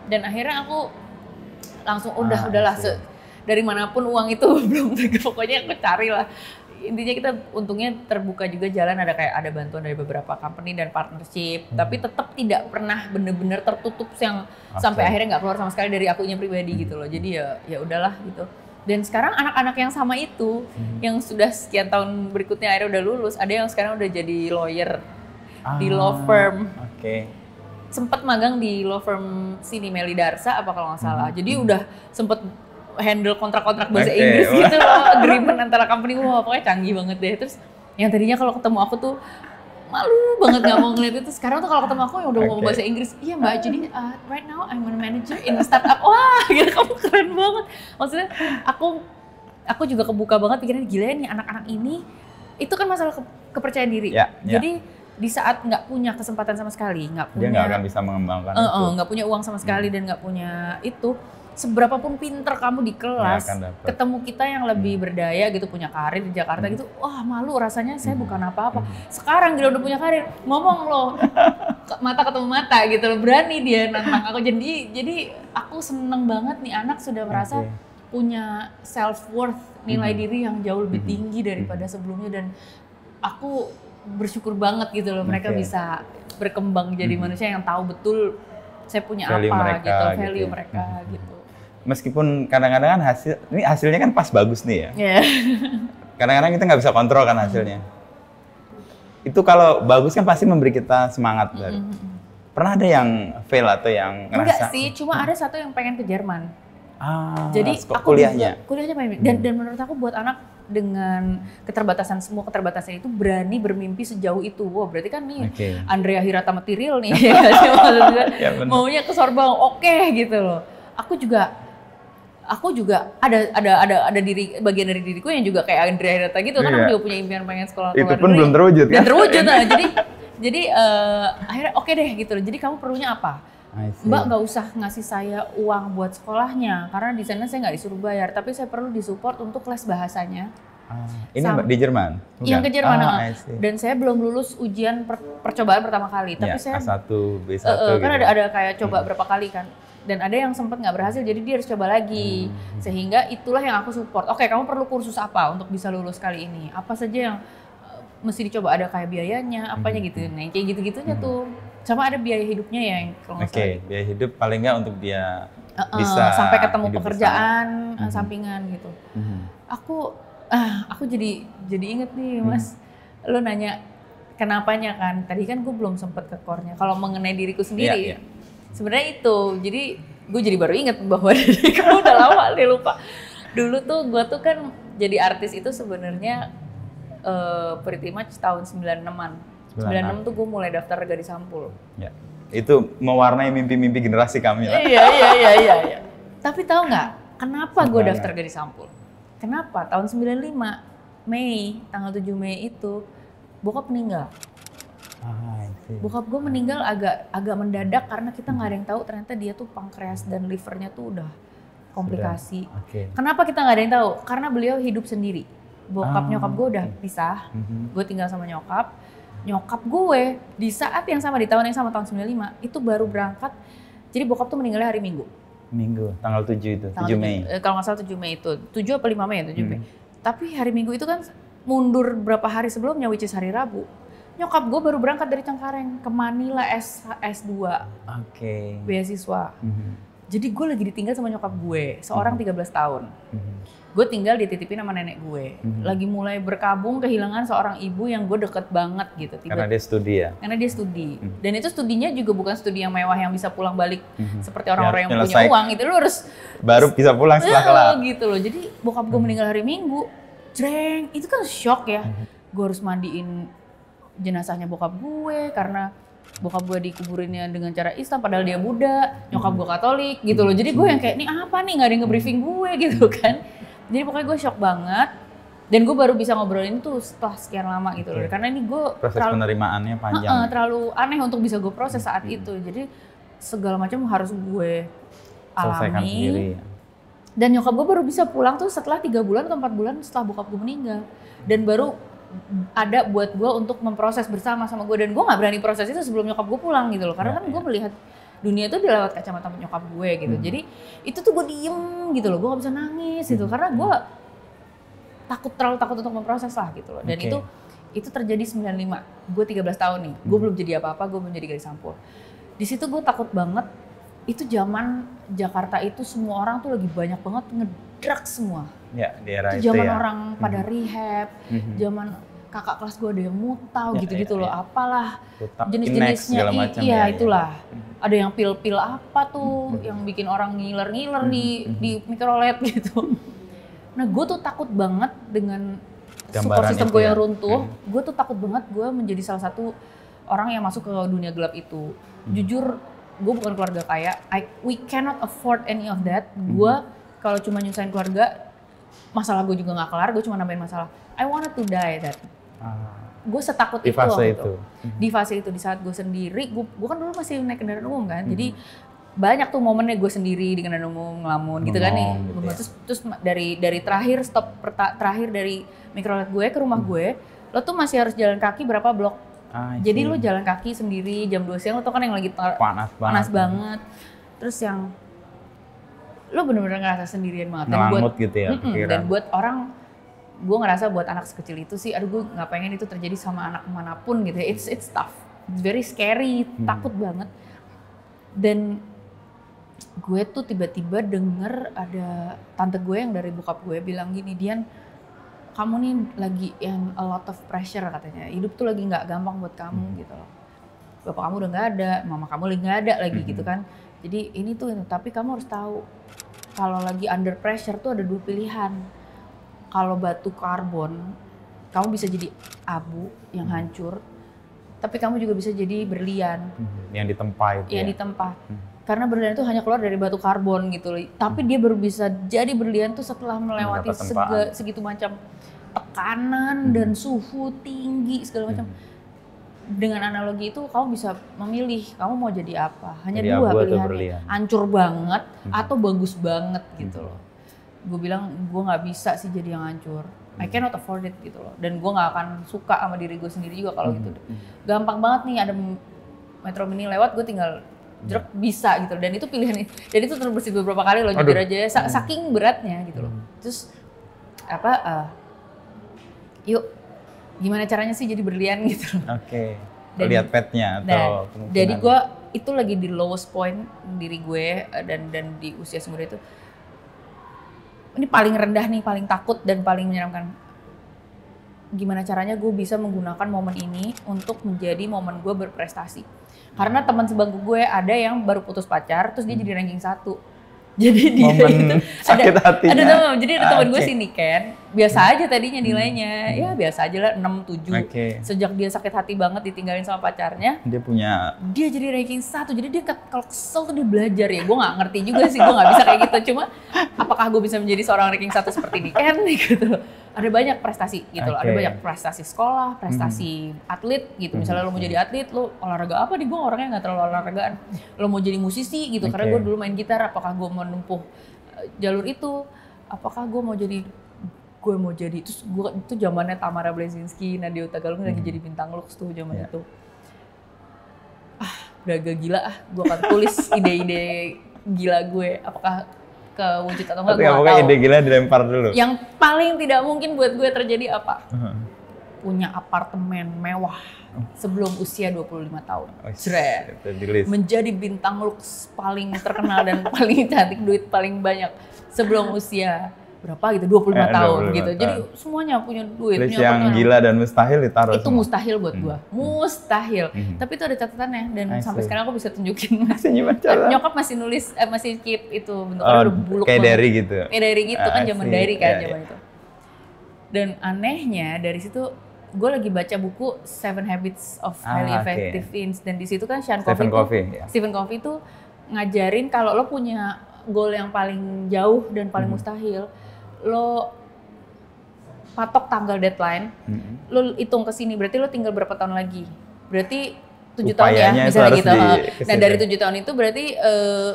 Dan akhirnya aku langsung udahlah dari manapun uang itu belum tentu, pokoknya aku cari lah. Intinya kita untungnya terbuka juga jalan, ada bantuan dari beberapa company dan partnership, tapi tetap tidak pernah bener-bener tertutup yang sampai akhirnya nggak keluar sama sekali dari akunya pribadi gitu loh. Jadi ya udahlah gitu. Dan sekarang anak-anak yang sama itu, yang sudah sekian tahun berikutnya akhirnya udah lulus, ada yang sekarang udah jadi lawyer di law firm. Sempet magang di law firm sini Meli Darsa apa kalau nggak salah. Jadi udah sempet handle kontrak-kontrak bahasa Inggris gitu loh, agreement antara company. Wah, pokoknya canggih banget deh. Terus yang tadinya kalau ketemu aku tuh malu banget nggak mau ngeliat itu, sekarang tuh kalau ketemu aku yang udah ngomong bahasa Inggris, iya mbak, jadi right now I'm a manager in a startup. Wah, gitu, kamu keren banget. Maksudnya aku juga kebuka banget pikirannya, gila nih anak-anak ini, itu kan masalah kepercayaan diri. Jadi di saat nggak punya kesempatan sama sekali, dia nggak akan bisa mengembangkan itu. Nggak punya uang sama sekali dan nggak punya itu. Seberapapun pinter kamu di kelas, ketemu kita yang lebih berdaya gitu, punya karir di Jakarta gitu, wah malu rasanya, saya bukan apa-apa. Sekarang gila udah punya karir, ngomong loh, mata ketemu mata gitu loh, berani dia nantang aku. Jadi aku seneng banget nih anak sudah merasa punya self worth, nilai diri yang jauh lebih tinggi daripada sebelumnya, dan aku bersyukur banget gitu loh, mereka bisa berkembang jadi manusia yang tahu betul saya punya value apa mereka, gitu, value mereka gitu. Meskipun kadang-kadang kan hasilnya kan pas bagus nih ya. Kadang-kadang kita nggak bisa kontrol kan hasilnya. Itu kalau bagus kan pasti memberi kita semangat. Pernah ada yang fail atau yang ngerasa? Enggak sih, cuma ada satu yang pengen ke Jerman. Jadi aku kuliahnya pengen. Dan menurut aku buat anak dengan semua keterbatasan itu berani bermimpi sejauh itu. Wah, berarti kan nih Andrea Hirata material nih. Maunya ke Sorbonne, oke gitu loh. Aku juga ada bagian dari diriku yang juga kayak Andrea Hirata gitu kan, aku juga punya impian pengen sekolah luar negeri. Itu pun belum terwujud kan? Terwujud. Jadi akhirnya oke deh gitu loh. Jadi kamu perlunya apa? Mbak nggak usah ngasih saya uang buat sekolahnya karena di sana saya nggak disuruh bayar, tapi saya perlu disupport untuk les bahasanya. Ini Mbak di Jerman? Bukan? Yang ke Jerman. Dan saya belum lulus ujian percobaan pertama kali, tapi saya A1, B1 kan gitu. ada kayak coba berapa kali kan. Dan ada yang sempat nggak berhasil, jadi dia harus coba lagi. Sehingga itulah yang aku support. Oke, kamu perlu kursus apa untuk bisa lulus kali ini? Apa saja yang mesti dicoba, ada kayak biayanya, apanya gitu. Nah, kayak gitu-gitunya tuh. Sama ada biaya hidupnya ya yang kalau nggak salah. Biaya hidup paling nggak untuk dia bisa sampai ketemu pekerjaan sampingan gitu. Aku jadi inget nih Mas, lo nanya kenapanya kan. Tadi kan gue belum sempet ke core-nya. Kalau mengenai diriku sendiri, sebenarnya itu. Jadi gue jadi baru inget bahwa diriku udah lama nih lupa. Dulu tuh gue tuh kan jadi artis itu sebenarnya pretty much tahun 96-an. 96 tuh gue mulai daftar Gadis Sampul. Ya. Itu mewarnai mimpi-mimpi generasi kami lah. Iya. Tapi tahu nggak kenapa gue daftar Gadis Sampul? Kenapa? Tahun 95 Mei, tanggal 7 Mei itu bokap meninggal. Bokap gue meninggal agak mendadak karena kita nggak ada yang tahu ternyata dia tuh pankreas dan livernya tuh udah komplikasi. Kenapa kita nggak ada yang tahu? Karena beliau hidup sendiri. Nyokap gue udah pisah. Gue tinggal sama nyokap. Nyokap gue di saat yang sama, di tahun yang sama, tahun 95 itu baru berangkat. Jadi bokap tuh meninggalnya hari Minggu, tanggal 7 itu, 7 Mei. Kalau nggak salah 7 Mei itu, 7 apa 5 Mei ya, 7 Mei. Tapi hari Minggu itu kan mundur berapa hari sebelumnya, which is hari Rabu. Nyokap gue baru berangkat dari Cengkareng ke Manila S2, beasiswa. Jadi gue lagi ditinggal sama nyokap gue, seorang 13 tahun. gue tinggal dititipin sama nenek gue. Lagi mulai berkabung kehilangan seorang ibu yang gue deket banget gitu. Karena dia studi ya? Karena dia studi. Dan itu studinya juga bukan studi yang mewah yang bisa pulang balik seperti orang-orang yang punya uang. Itu lu harus baru bisa pulang setelah kelar. Gitu loh. Jadi bokap gue meninggal hari Minggu. Jreng, itu kan shock ya. Gue harus mandiin jenazahnya bokap gue karena bokap gue dikuburinnya dengan cara Islam padahal dia Buddha, nyokap gue Katolik gitu loh. Jadi gue yang kayak, nih apa nih, gak ada yang nge-briefing gue gitu kan. Jadi pokoknya gue shock banget. Dan gue baru bisa ngobrolin itu setelah sekian lama gitu loh. Karena ini gue proses penerimaannya panjang. Terlalu aneh untuk bisa gue proses saat itu. Jadi segala macam harus gue selesaikan alami. Sendiri. Dan nyokap gue baru bisa pulang tuh setelah 3 bulan ke 4 bulan setelah bokap gue meninggal. Dan baru ada buat gue untuk memproses bersama sama gue, dan gue nggak berani proses itu sebelum nyokap gue pulang gitu loh, karena kan gue melihat dunia itu lewat kacamata nyokap gue gitu. Jadi itu tuh gue diem gitu loh, gue nggak bisa nangis gitu karena gue terlalu takut untuk memproses lah gitu loh. Dan itu terjadi 95, gue 13 tahun nih, gue belum jadi apa-apa, gue belum jadi gadis sampul. Di situ gue takut banget. Itu zaman Jakarta itu semua orang tuh lagi banyak banget ngedrug semua. Ya, di era itu zaman ya. orang pada rehab, zaman kakak kelas gue ada yang mutau gitu-gitu loh, apalah jenis-jenisnya, iya itulah. Ada yang pil-pil apa tuh, yang bikin orang ngiler-ngiler di mikrolet gitu. Nah gue tuh takut banget dengan support system gue yang runtuh, gue tuh takut banget gue menjadi salah satu orang yang masuk ke dunia gelap itu. Jujur, gue bukan keluarga kaya, we cannot afford any of that. Gue kalau cuma nyusahin keluarga, masalah gue juga gak kelar, gue cuma nambahin masalah. I wanted to die that. Gue setakut di itu fase itu. Di fase itu, di saat gue sendiri, gue kan dulu masih naik kendaraan umum kan, jadi banyak tuh momennya gue sendiri di kendaraan umum ngelamun gitu kan nih. Gitu. Terus dari terakhir terakhir dari mikrolet gue ke rumah gue, lo tuh masih harus jalan kaki berapa blok. Jadi lo jalan kaki sendiri jam 2 siang, lo tuh kan yang lagi panas banget. Terus yang lo bener-bener ngerasa sendirian banget. Ngelangut gitu ya dan buat orang, gue ngerasa buat anak sekecil itu sih, aduh gue gak pengen itu terjadi sama anak manapun gitu ya. It's tough, it's very scary, takut banget. Dan gue tuh tiba-tiba denger ada tante gue yang dari bokap gue bilang gini, Dian, kamu nih lagi yang a lot of pressure katanya. Hidup tuh lagi gak gampang buat kamu gitu loh. Bapak kamu udah gak ada, mama kamu lagi gak ada lagi gitu kan. Jadi ini tuh, tapi kamu harus tahu kalau lagi under pressure tuh ada 2 pilihan. Kalau batu karbon, kamu bisa jadi abu yang hancur, tapi kamu juga bisa jadi berlian. Yang ditempa itu Yang ditempa. Karena berlian itu hanya keluar dari batu karbon gitu. Tapi dia baru bisa jadi berlian tuh setelah melewati segitu macam tekanan dan suhu tinggi segala macam. Dengan analogi itu kamu bisa memilih kamu mau jadi apa. Hanya jadi 2 pilihannya. Hancur banget atau bagus banget gitu loh. Gue bilang gue nggak bisa sih jadi yang hancur. I cannot afford it gitu loh. Dan gue nggak akan suka sama diri gue sendiri juga kalau gitu. Gampang banget nih ada Metro Mini lewat, gue tinggal jeruk bisa gitu. Dan itu pilihan, dan itu terbersih beberapa kali loh, jujur aja. Saking beratnya gitu loh. Terus yuk gimana caranya sih jadi berlian gitu loh. Lihat petnya atau jadi gue itu lagi di lowest point diri gue dan di usia semuda itu. Ini paling rendah nih, paling takut dan paling menyeramkan. Gimana caranya gue bisa menggunakan momen ini untuk menjadi momen gue berprestasi. Karena teman sebangku gue ada yang baru putus pacar, terus dia jadi ranking 1. Jadi dia momen itu sakit hatinya. Jadi ada teman gue sini kan, biasa aja tadinya nilainya, ya biasa aja lah 6, 7. Sejak dia sakit hati banget ditinggalin sama pacarnya, dia jadi ranking 1. Jadi dia kalau kesel tuh dia belajar ya. Gue nggak ngerti juga sih, gue nggak bisa kayak gitu. Cuma apakah gue bisa menjadi seorang ranking 1 seperti ini kan gitu. Ada banyak prestasi gitu loh, ada banyak prestasi sekolah, prestasi atlet gitu. Misalnya lo mau jadi atlet, lo olahraga apa nih? Gue orangnya nggak terlalu olahragaan. Lo mau jadi musisi gitu, karena gue dulu main gitar. Apakah gue menempuh jalur itu? Apakah gue mau jadi terus gue itu zamannya Tamara Blesinski, Nadia Utagalung lagi jadi bintang Lux tuh zaman itu. Udah agak gila gue akan tulis ide-ide gila gue. Apakah kewujud atau enggak, gue nggak tahu. Ide gila dilempar dulu. Yang paling tidak mungkin buat gue terjadi apa? Punya apartemen mewah sebelum usia 25 tahun. Menjadi bintang Lux paling terkenal dan paling cantik, duit paling banyak sebelum usia berapa gitu, 25 tahun gitu. Jadi semuanya punya duit. List yang gila dan mustahil ditaruh itu semua. Mustahil buat gua. Mustahil. Tapi itu ada catatannya dan sampai sekarang aku bisa tunjukin. Nyokap masih nulis, masih keep itu bentuknya udah buluk kayak diary gitu. Kayak diary gitu kan, zaman diary kan zaman itu. Dan anehnya dari situ gue lagi baca buku Seven Habits of Highly Effective Teens dan di situ kan Stephen Covey itu ngajarin kalau lo punya goal yang paling jauh dan paling mustahil, lo patok tanggal deadline, lo hitung ke sini berarti lo tinggal berapa tahun lagi, berarti 7 tahun ya misalnya gitu. Nah dari 7 tahun itu berarti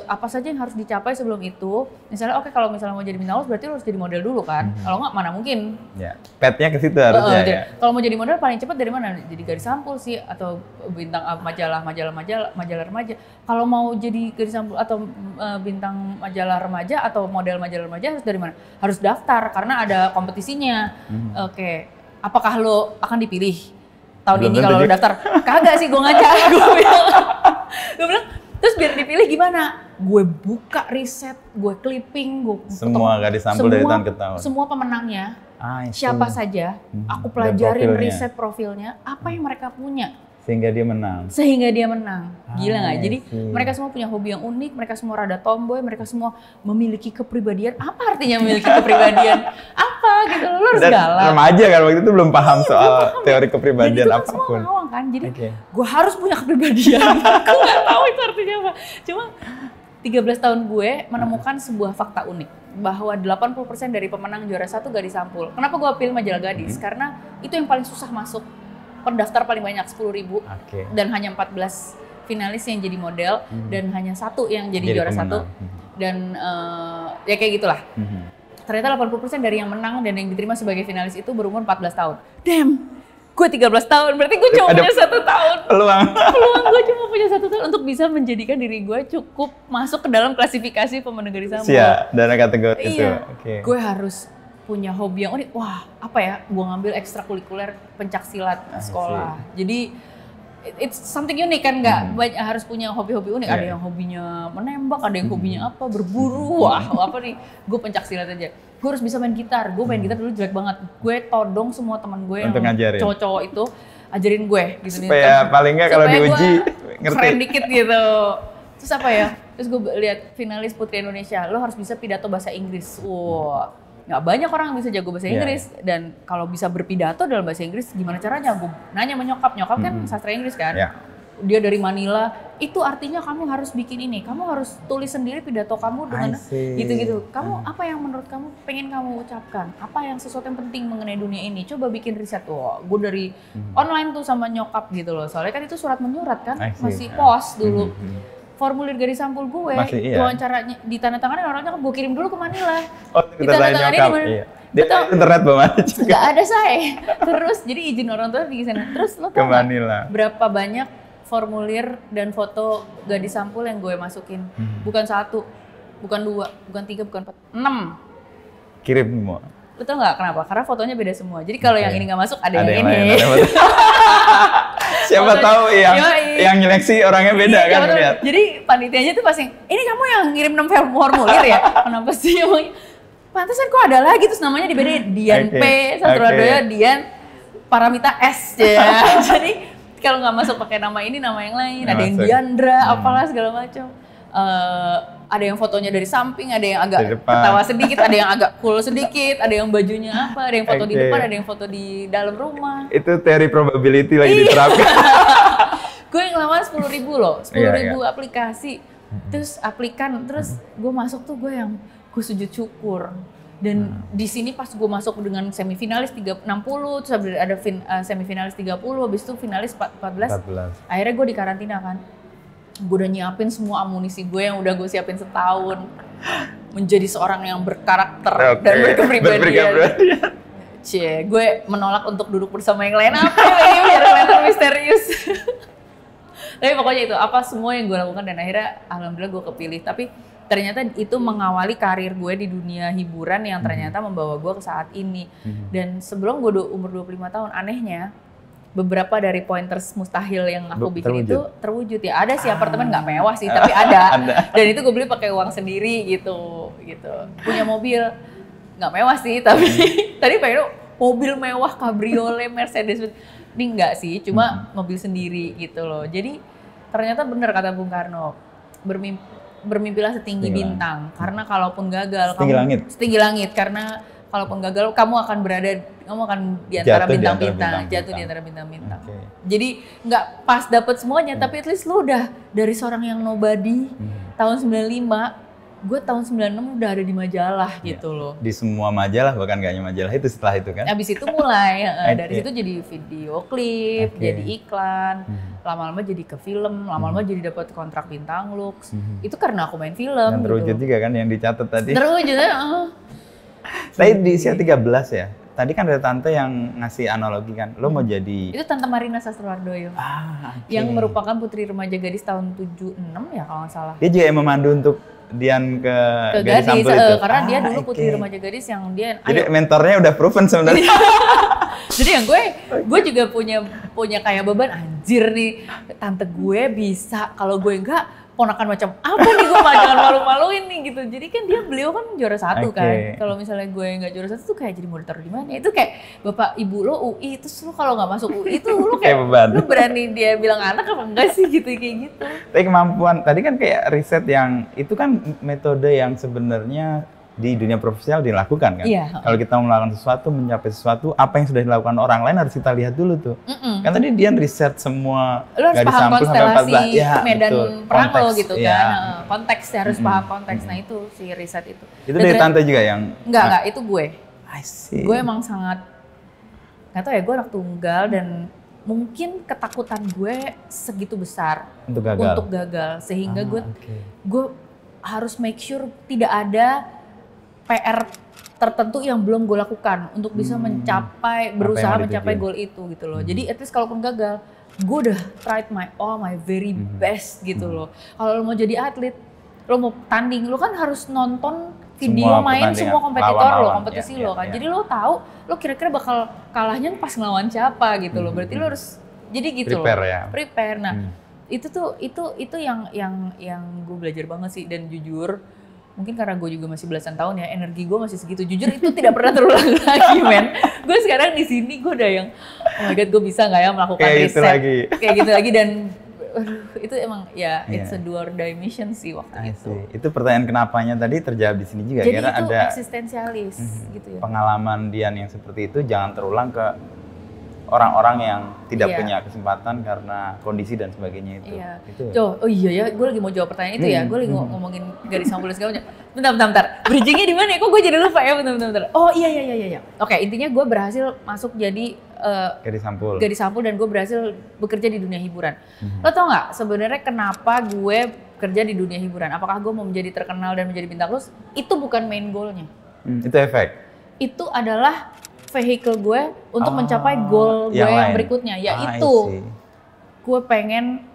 apa saja yang harus dicapai sebelum itu. Misalnya kalau misalnya mau jadi bintang berarti lo harus jadi model dulu kan. Kalau nggak mana mungkin. Ya, petnya ke situ harusnya ya. Kalau mau jadi model paling cepat dari mana? Jadi gadis sampul sih atau bintang majalah remaja. Kalau mau jadi gadis sampul atau bintang majalah remaja atau model majalah remaja harus dari mana? Harus daftar karena ada kompetisinya. Oke. Apakah lo akan dipilih tahun ini kalau lo daftar? Kagak sih, gue ngaca. Gue bilang, terus biar dipilih gimana? Gue buka riset, gue clipping, gue semua gadis sampul dari tahun ke tahun. Semua pemenangnya, siapa saja, aku pelajarin riset profilnya, apa yang mereka punya. Sehingga dia menang. Gila nggak? Jadi mereka semua punya hobi yang unik, mereka semua rada tomboy, mereka semua memiliki kepribadian. Apa artinya memiliki kepribadian? Apa gitu, lo harus galak. Remaja kan waktu itu belum paham soal teori kepribadian apapun. Dan itu kan semua ngawang kan, jadi gue harus punya kepribadian. Aku nggak tahu itu artinya apa. Cuma 13 tahun gue menemukan sebuah fakta unik bahwa 80% dari pemenang juara 1 gadis sampul. Kenapa gue pilih majalah gadis? Karena itu yang paling susah masuk. Pendaftar paling banyak 10.000 dan hanya 14 finalis yang jadi model dan hanya 1 yang jadi juara 1 dan ya kayak gitulah. Ternyata 80% dari yang menang dan yang diterima sebagai finalis itu berumur 14 tahun. Damn, gue 13 tahun, berarti gue cuma punya 1 tahun. Peluang gue cuma punya 1 tahun untuk bisa menjadikan diri gue cukup masuk ke dalam klasifikasi pemenang gadis sampul. Siap, dalam kategori itu. Gue harus punya hobi yang unik. Wah, apa ya? Gue ngambil ekstrakurikuler pencak silat sekolah. Jadi it's something unik kan, nggak banyak harus punya hobi-hobi unik. Ada yang hobinya menembak, ada yang hobinya apa, berburu. Wah, apa nih? Gue pencak silat aja. Gue harus bisa main gitar. Gue main gitar dulu jelek banget. Gue todong semua teman gue yang cowok-cowok itu ajarin gue gitu. Supaya paling nggak kalau diuji ngerti. Keren dikit gitu. Terus apa ya? Terus gue lihat finalis Putri Indonesia, lo harus bisa pidato bahasa Inggris. Wah. Nggak banyak orang yang bisa jago bahasa Inggris dan kalau bisa berpidato dalam bahasa Inggris gimana caranya? Gue nanya sama nyokap kan sastra Inggris kan, dia dari Manila, itu artinya kamu harus bikin ini, kamu harus tulis sendiri pidato kamu dengan gitu-gitu. Kamu apa yang menurut kamu pengen kamu ucapkan? Apa yang sesuatu yang penting mengenai dunia ini? Coba bikin riset. Wah, gue dari online tuh sama nyokap gitu loh, soalnya kan itu surat menyurat kan, masih pos dulu. Formulir gadis sampul gue, wawancaranya ditandatangani orangnya gue kirim dulu ke Manila. Ditandatangani di mana? Dia internet bawa juga. Gak ada saya. Terus jadi izin orang tua di sana. Terus lo tau gak berapa banyak formulir dan foto gadis sampul yang gue masukin? Bukan 1, bukan 2, bukan 3, bukan 4, 6. Kirim semua. Lo tau gak kenapa? Karena fotonya beda semua. Jadi kalau yang ini gak masuk, ada yang ini. Siapa tahu yang nyeleksi orangnya beda kan lihat. Jadi panitianya tuh pasti, ini kamu yang ngirim 6 formulir ya? Kenapa sih emang? Pantesan kok ada lagi terus namanya dibedain Dian P, Sastradoya Dian Paramita S ya. Jadi kalau nggak masuk pakai nama ini nama yang lain, ada yang Diandra, apalah segala macam. Ada yang fotonya dari samping, ada yang agak ketawa sedikit, ada yang agak cool sedikit, ada yang bajunya apa, ada yang foto di depan, ada yang foto di dalam rumah. Itu teori probability lagi diterapkan. Gue ngelawan 10.000 loh, 10.000 aplikasi. Terus gue masuk tuh gue sujud syukur. Dan di sini pas gue masuk dengan semifinalis 60, terus ada semifinalis 30, habis itu finalis 14. Akhirnya gue dikarantina kan. Gue udah nyiapin semua amunisi gue yang udah gue siapin setahun menjadi seorang yang berkarakter dan berkepribadian. Gue menolak untuk duduk bersama yang lain apa lagi biar kelihatan misterius. Tapi pokoknya itu semua yang gue lakukan dan akhirnya alhamdulillah gue kepilih. Tapi ternyata itu mengawali karir gue di dunia hiburan yang ternyata membawa gue ke saat ini. Dan sebelum gue umur 25 tahun anehnya beberapa dari pointers mustahil yang aku bikin itu terwujud ya. Ada sih apartemen nggak mewah sih, tapi ada. Dan itu gue beli pakai uang sendiri gitu. Punya mobil nggak mewah sih, tapi tadi pengen mobil mewah, cabriolet, Mercedes. Ini enggak sih, cuma mobil sendiri gitu loh. Jadi ternyata benar kata Bung Karno, bermimpilah setinggi bintang. Karena kalaupun gagal, setinggi langit. Karena kalaupun gagal, kamu akan di antara bintang-bintang, jatuh di antara bintang-bintang. Okay. Jadi nggak pas dapet semuanya, tapi at least lo udah dari seorang yang nobody tahun 95. Gue tahun 96 udah ada di majalah gitu loh. Di semua majalah, bahkan gak hanya majalah itu setelah itu kan? Abis itu mulai, dari situ jadi video klip, jadi iklan, lama-lama jadi ke film, lama-lama jadi dapat kontrak bintang Lux. Itu karena aku main film. Dan terwujud juga kan yang dicatat tadi? Terwujud, Tapi di usia 13 ya? Tadi kan ada tante yang ngasih analogi kan, lo mau jadi... Itu Tante Marina Sastrowardoyo. Yang merupakan putri remaja gadis tahun 76 ya kalau nggak salah. Dia juga yang memandu untuk Dian ke gadis sampul itu? Karena dia dulu putri remaja gadis yang dia... Jadi mentornya udah proven sebenarnya. Jadi yang gue juga punya kayak beban, anjir nih, tante gue bisa, kalau gue enggak, ponakan macam apa nih, gue malah jangan malu-maluin nih gitu. Jadi kan beliau kan juara 1 kan. Kalau misalnya gue nggak juara 1 tuh kayak jadi mau ditaruh di mana? Itu kayak bapak ibu lo UI, terus lo kalau nggak masuk UI itu lo kayak lo berani dia bilang anak apa enggak sih gitu kayak gitu. Tapi kemampuan tadi kan kayak riset yang itu kan metode yang sebenarnya di dunia profesional dilakukan kan. Iya. Kalau kita melakukan sesuatu, mencapai sesuatu, apa yang sudah dilakukan orang lain harus kita lihat dulu tuh. Kan tadi Dian riset semua gadis sampul sampai 14. Ya, medan betul. Perang lo gitu kan. Ya. Konteks harus paham konteks. Nah itu si riset itu. Itu dari tante juga yang? Enggak, itu gue. I see. Gue emang sangat, nggak tahu ya, gue anak tunggal dan mungkin ketakutan gue segitu besar untuk gagal. Sehingga gue harus make sure tidak ada PR tertentu yang belum gue lakukan untuk bisa berusaha mencapai goal itu gitu loh. Jadi at least kalaupun gagal, gue udah tried my very best gitu loh. Kalau lo mau jadi atlet, lo mau tanding, lo kan harus nonton video semua kompetitor lo, kompetisi lo kan. Jadi lo tahu, lo kira-kira bakal kalahnya pas ngelawan siapa gitu loh. Berarti lo harus jadi gitu prepare. Nah, itu yang gue belajar banget sih, dan jujur mungkin karena gue juga masih belasan tahun ya, energi gue masih segitu. Jujur itu tidak pernah terulang lagi, men. Gue sekarang di sini gue udah yang, oh my god, gue bisa nggak ya melakukan riset kayak gitu lagi, dan itu emang ya it's a 2 or die mission sih waktu itu. Itu pertanyaan kenapanya tadi terjawab di sini juga. Jadi karena itu ada eksistensialis gitu ya. Pengalaman Dian yang seperti itu jangan terulang ke orang-orang yang tidak punya kesempatan karena kondisi dan sebagainya itu. Oh iya ya, gue lagi mau jawab pertanyaan itu ya. Gue lagi ngomongin garis sampul segala macam. Bentar. Bridging-nya di mana ya? Kok gue jadi lupa ya? Bentar. Oh iya. Oke, intinya gue berhasil masuk jadi gadis sampul dan gue berhasil bekerja di dunia hiburan. Lo tau nggak sebenarnya kenapa gue kerja di dunia hiburan? Apakah gue mau menjadi terkenal dan menjadi bintang Lux? Itu bukan main goal-nya. Itu efek. Itu adalah vehicle gue untuk mencapai goal gue yang berikutnya, yaitu gue pengen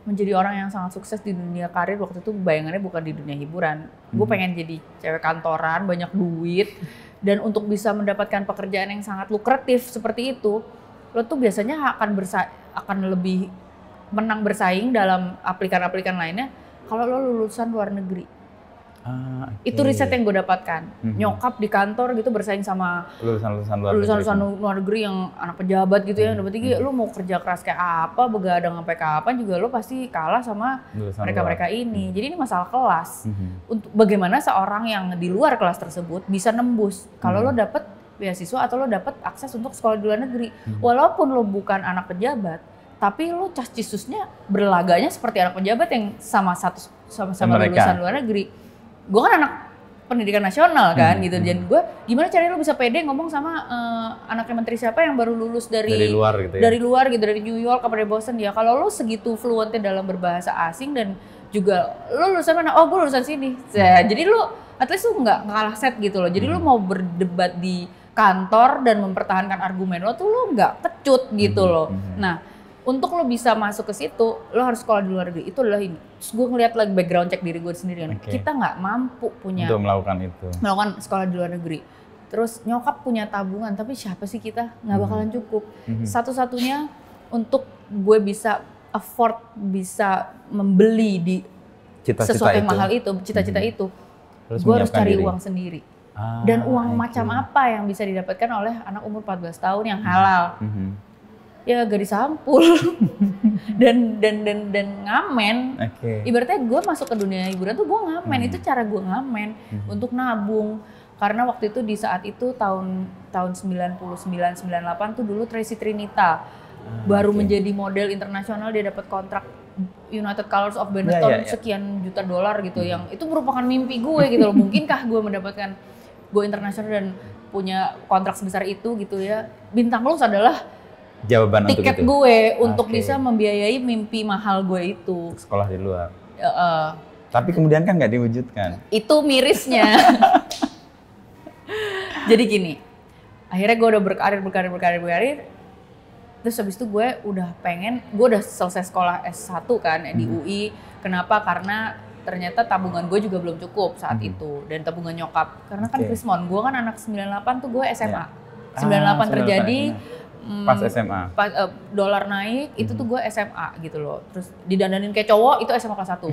menjadi orang yang sangat sukses di dunia karir. Waktu itu bayangannya bukan di dunia hiburan, gue pengen jadi cewek kantoran, banyak duit, dan untuk bisa mendapatkan pekerjaan yang sangat lukratif seperti itu, lo tuh biasanya akan lebih menang bersaing dalam aplikan-aplikan lainnya kalau lo lulusan luar negeri. Itu riset yang gue dapatkan. Nyokap di kantor gitu bersaing sama lulusan luar negeri yang anak pejabat gitu ya. Berarti lu mau kerja keras kayak apa, begadang sampai kapan juga lu pasti kalah sama mereka-mereka ini. Jadi ini masalah kelas. Untuk bagaimana seorang yang di luar kelas tersebut bisa nembus kalau lo dapet beasiswa atau lo dapet akses untuk sekolah di luar negeri. Walaupun lo bukan anak pejabat, tapi lo cas-cisusnya berlaganya seperti anak pejabat yang sama-sama lulusan luar negeri. Gue kan anak pendidikan nasional kan gitu, dan gue gimana caranya lo bisa pede ngomong sama anaknya menteri siapa yang baru lulus dari luar gitu ya? Dari New York apa dari Boston ya. Kalau lo segitu fluentnya dalam berbahasa asing dan juga lo lulusan mana? Oh gue lulusan sini. Jadi lo at least lo nggak kalah set gitu loh. Jadi lo mau berdebat di kantor dan mempertahankan argumen lo tuh lo nggak kecut gitu loh. Nah, untuk lo bisa masuk ke situ, lo harus sekolah di luar negeri. Itu adalah ini. Terus gue ngeliat lagi background check diri gue sendiri. Kita nggak mampu punya untuk melakukan sekolah di luar negeri. Terus nyokap punya tabungan, tapi siapa sih kita? Nggak bakalan cukup. Satu-satunya untuk gue bisa afford, bisa membeli di sesuatu yang mahal itu, cita-cita itu, gue harus cari uang sendiri. Dan uang macam apa yang bisa didapatkan oleh anak umur 14 tahun yang halal? Ya gadis sampul dan ngamen. Ibaratnya gue masuk ke dunia hiburan tuh gue ngamen, itu cara gue ngamen untuk nabung. Karena waktu itu di saat itu tahun 99-98 tuh dulu Tracy Trinita baru menjadi model internasional, dia dapat kontrak United Colors of Benetton sekian juta dolar gitu, yang itu merupakan mimpi gue gitu loh. Mungkinkah gue mendapatkan go internasional dan punya kontrak sebesar itu gitu ya. Bintang Lux adalah jawaban tiket untuk gue untuk bisa membiayai mimpi mahal gue itu. Sekolah di luar. Tapi kemudian kan nggak diwujudkan. Itu mirisnya. Jadi gini, akhirnya gue udah berkarir. Terus habis itu gue udah selesai sekolah S1 kan di UI. Kenapa? Karena ternyata tabungan gue juga belum cukup saat itu. Dan tabungan nyokap. Karena kan Krismon, gue kan anak 98 tuh gue SMA. 98 terjadi. Pas SMA. Pas dolar naik, itu tuh gue SMA gitu loh. Terus didandanin kayak cowok, itu SMA kelas 1.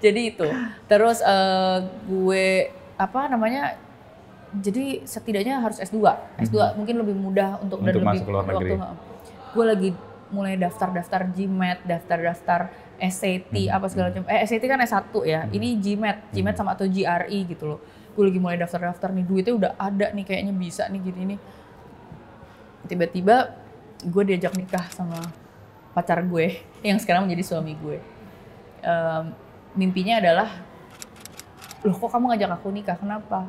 jadi itu. Terus gue jadi setidaknya harus S2. S2 mungkin lebih mudah untuk dan lebih masuk ke luar negeri. Gue lagi mulai daftar GMAT, daftar SAT apa segala macam. SAT kan S1 ya. Ini GMAT sama atau GRE gitu loh. Gue lagi mulai daftar nih, duitnya udah ada nih, kayaknya bisa nih gini nih. Tiba-tiba gue diajak nikah sama pacar gue yang sekarang menjadi suami gue. Mimpinya adalah, loh kok kamu ngajak aku nikah, kenapa?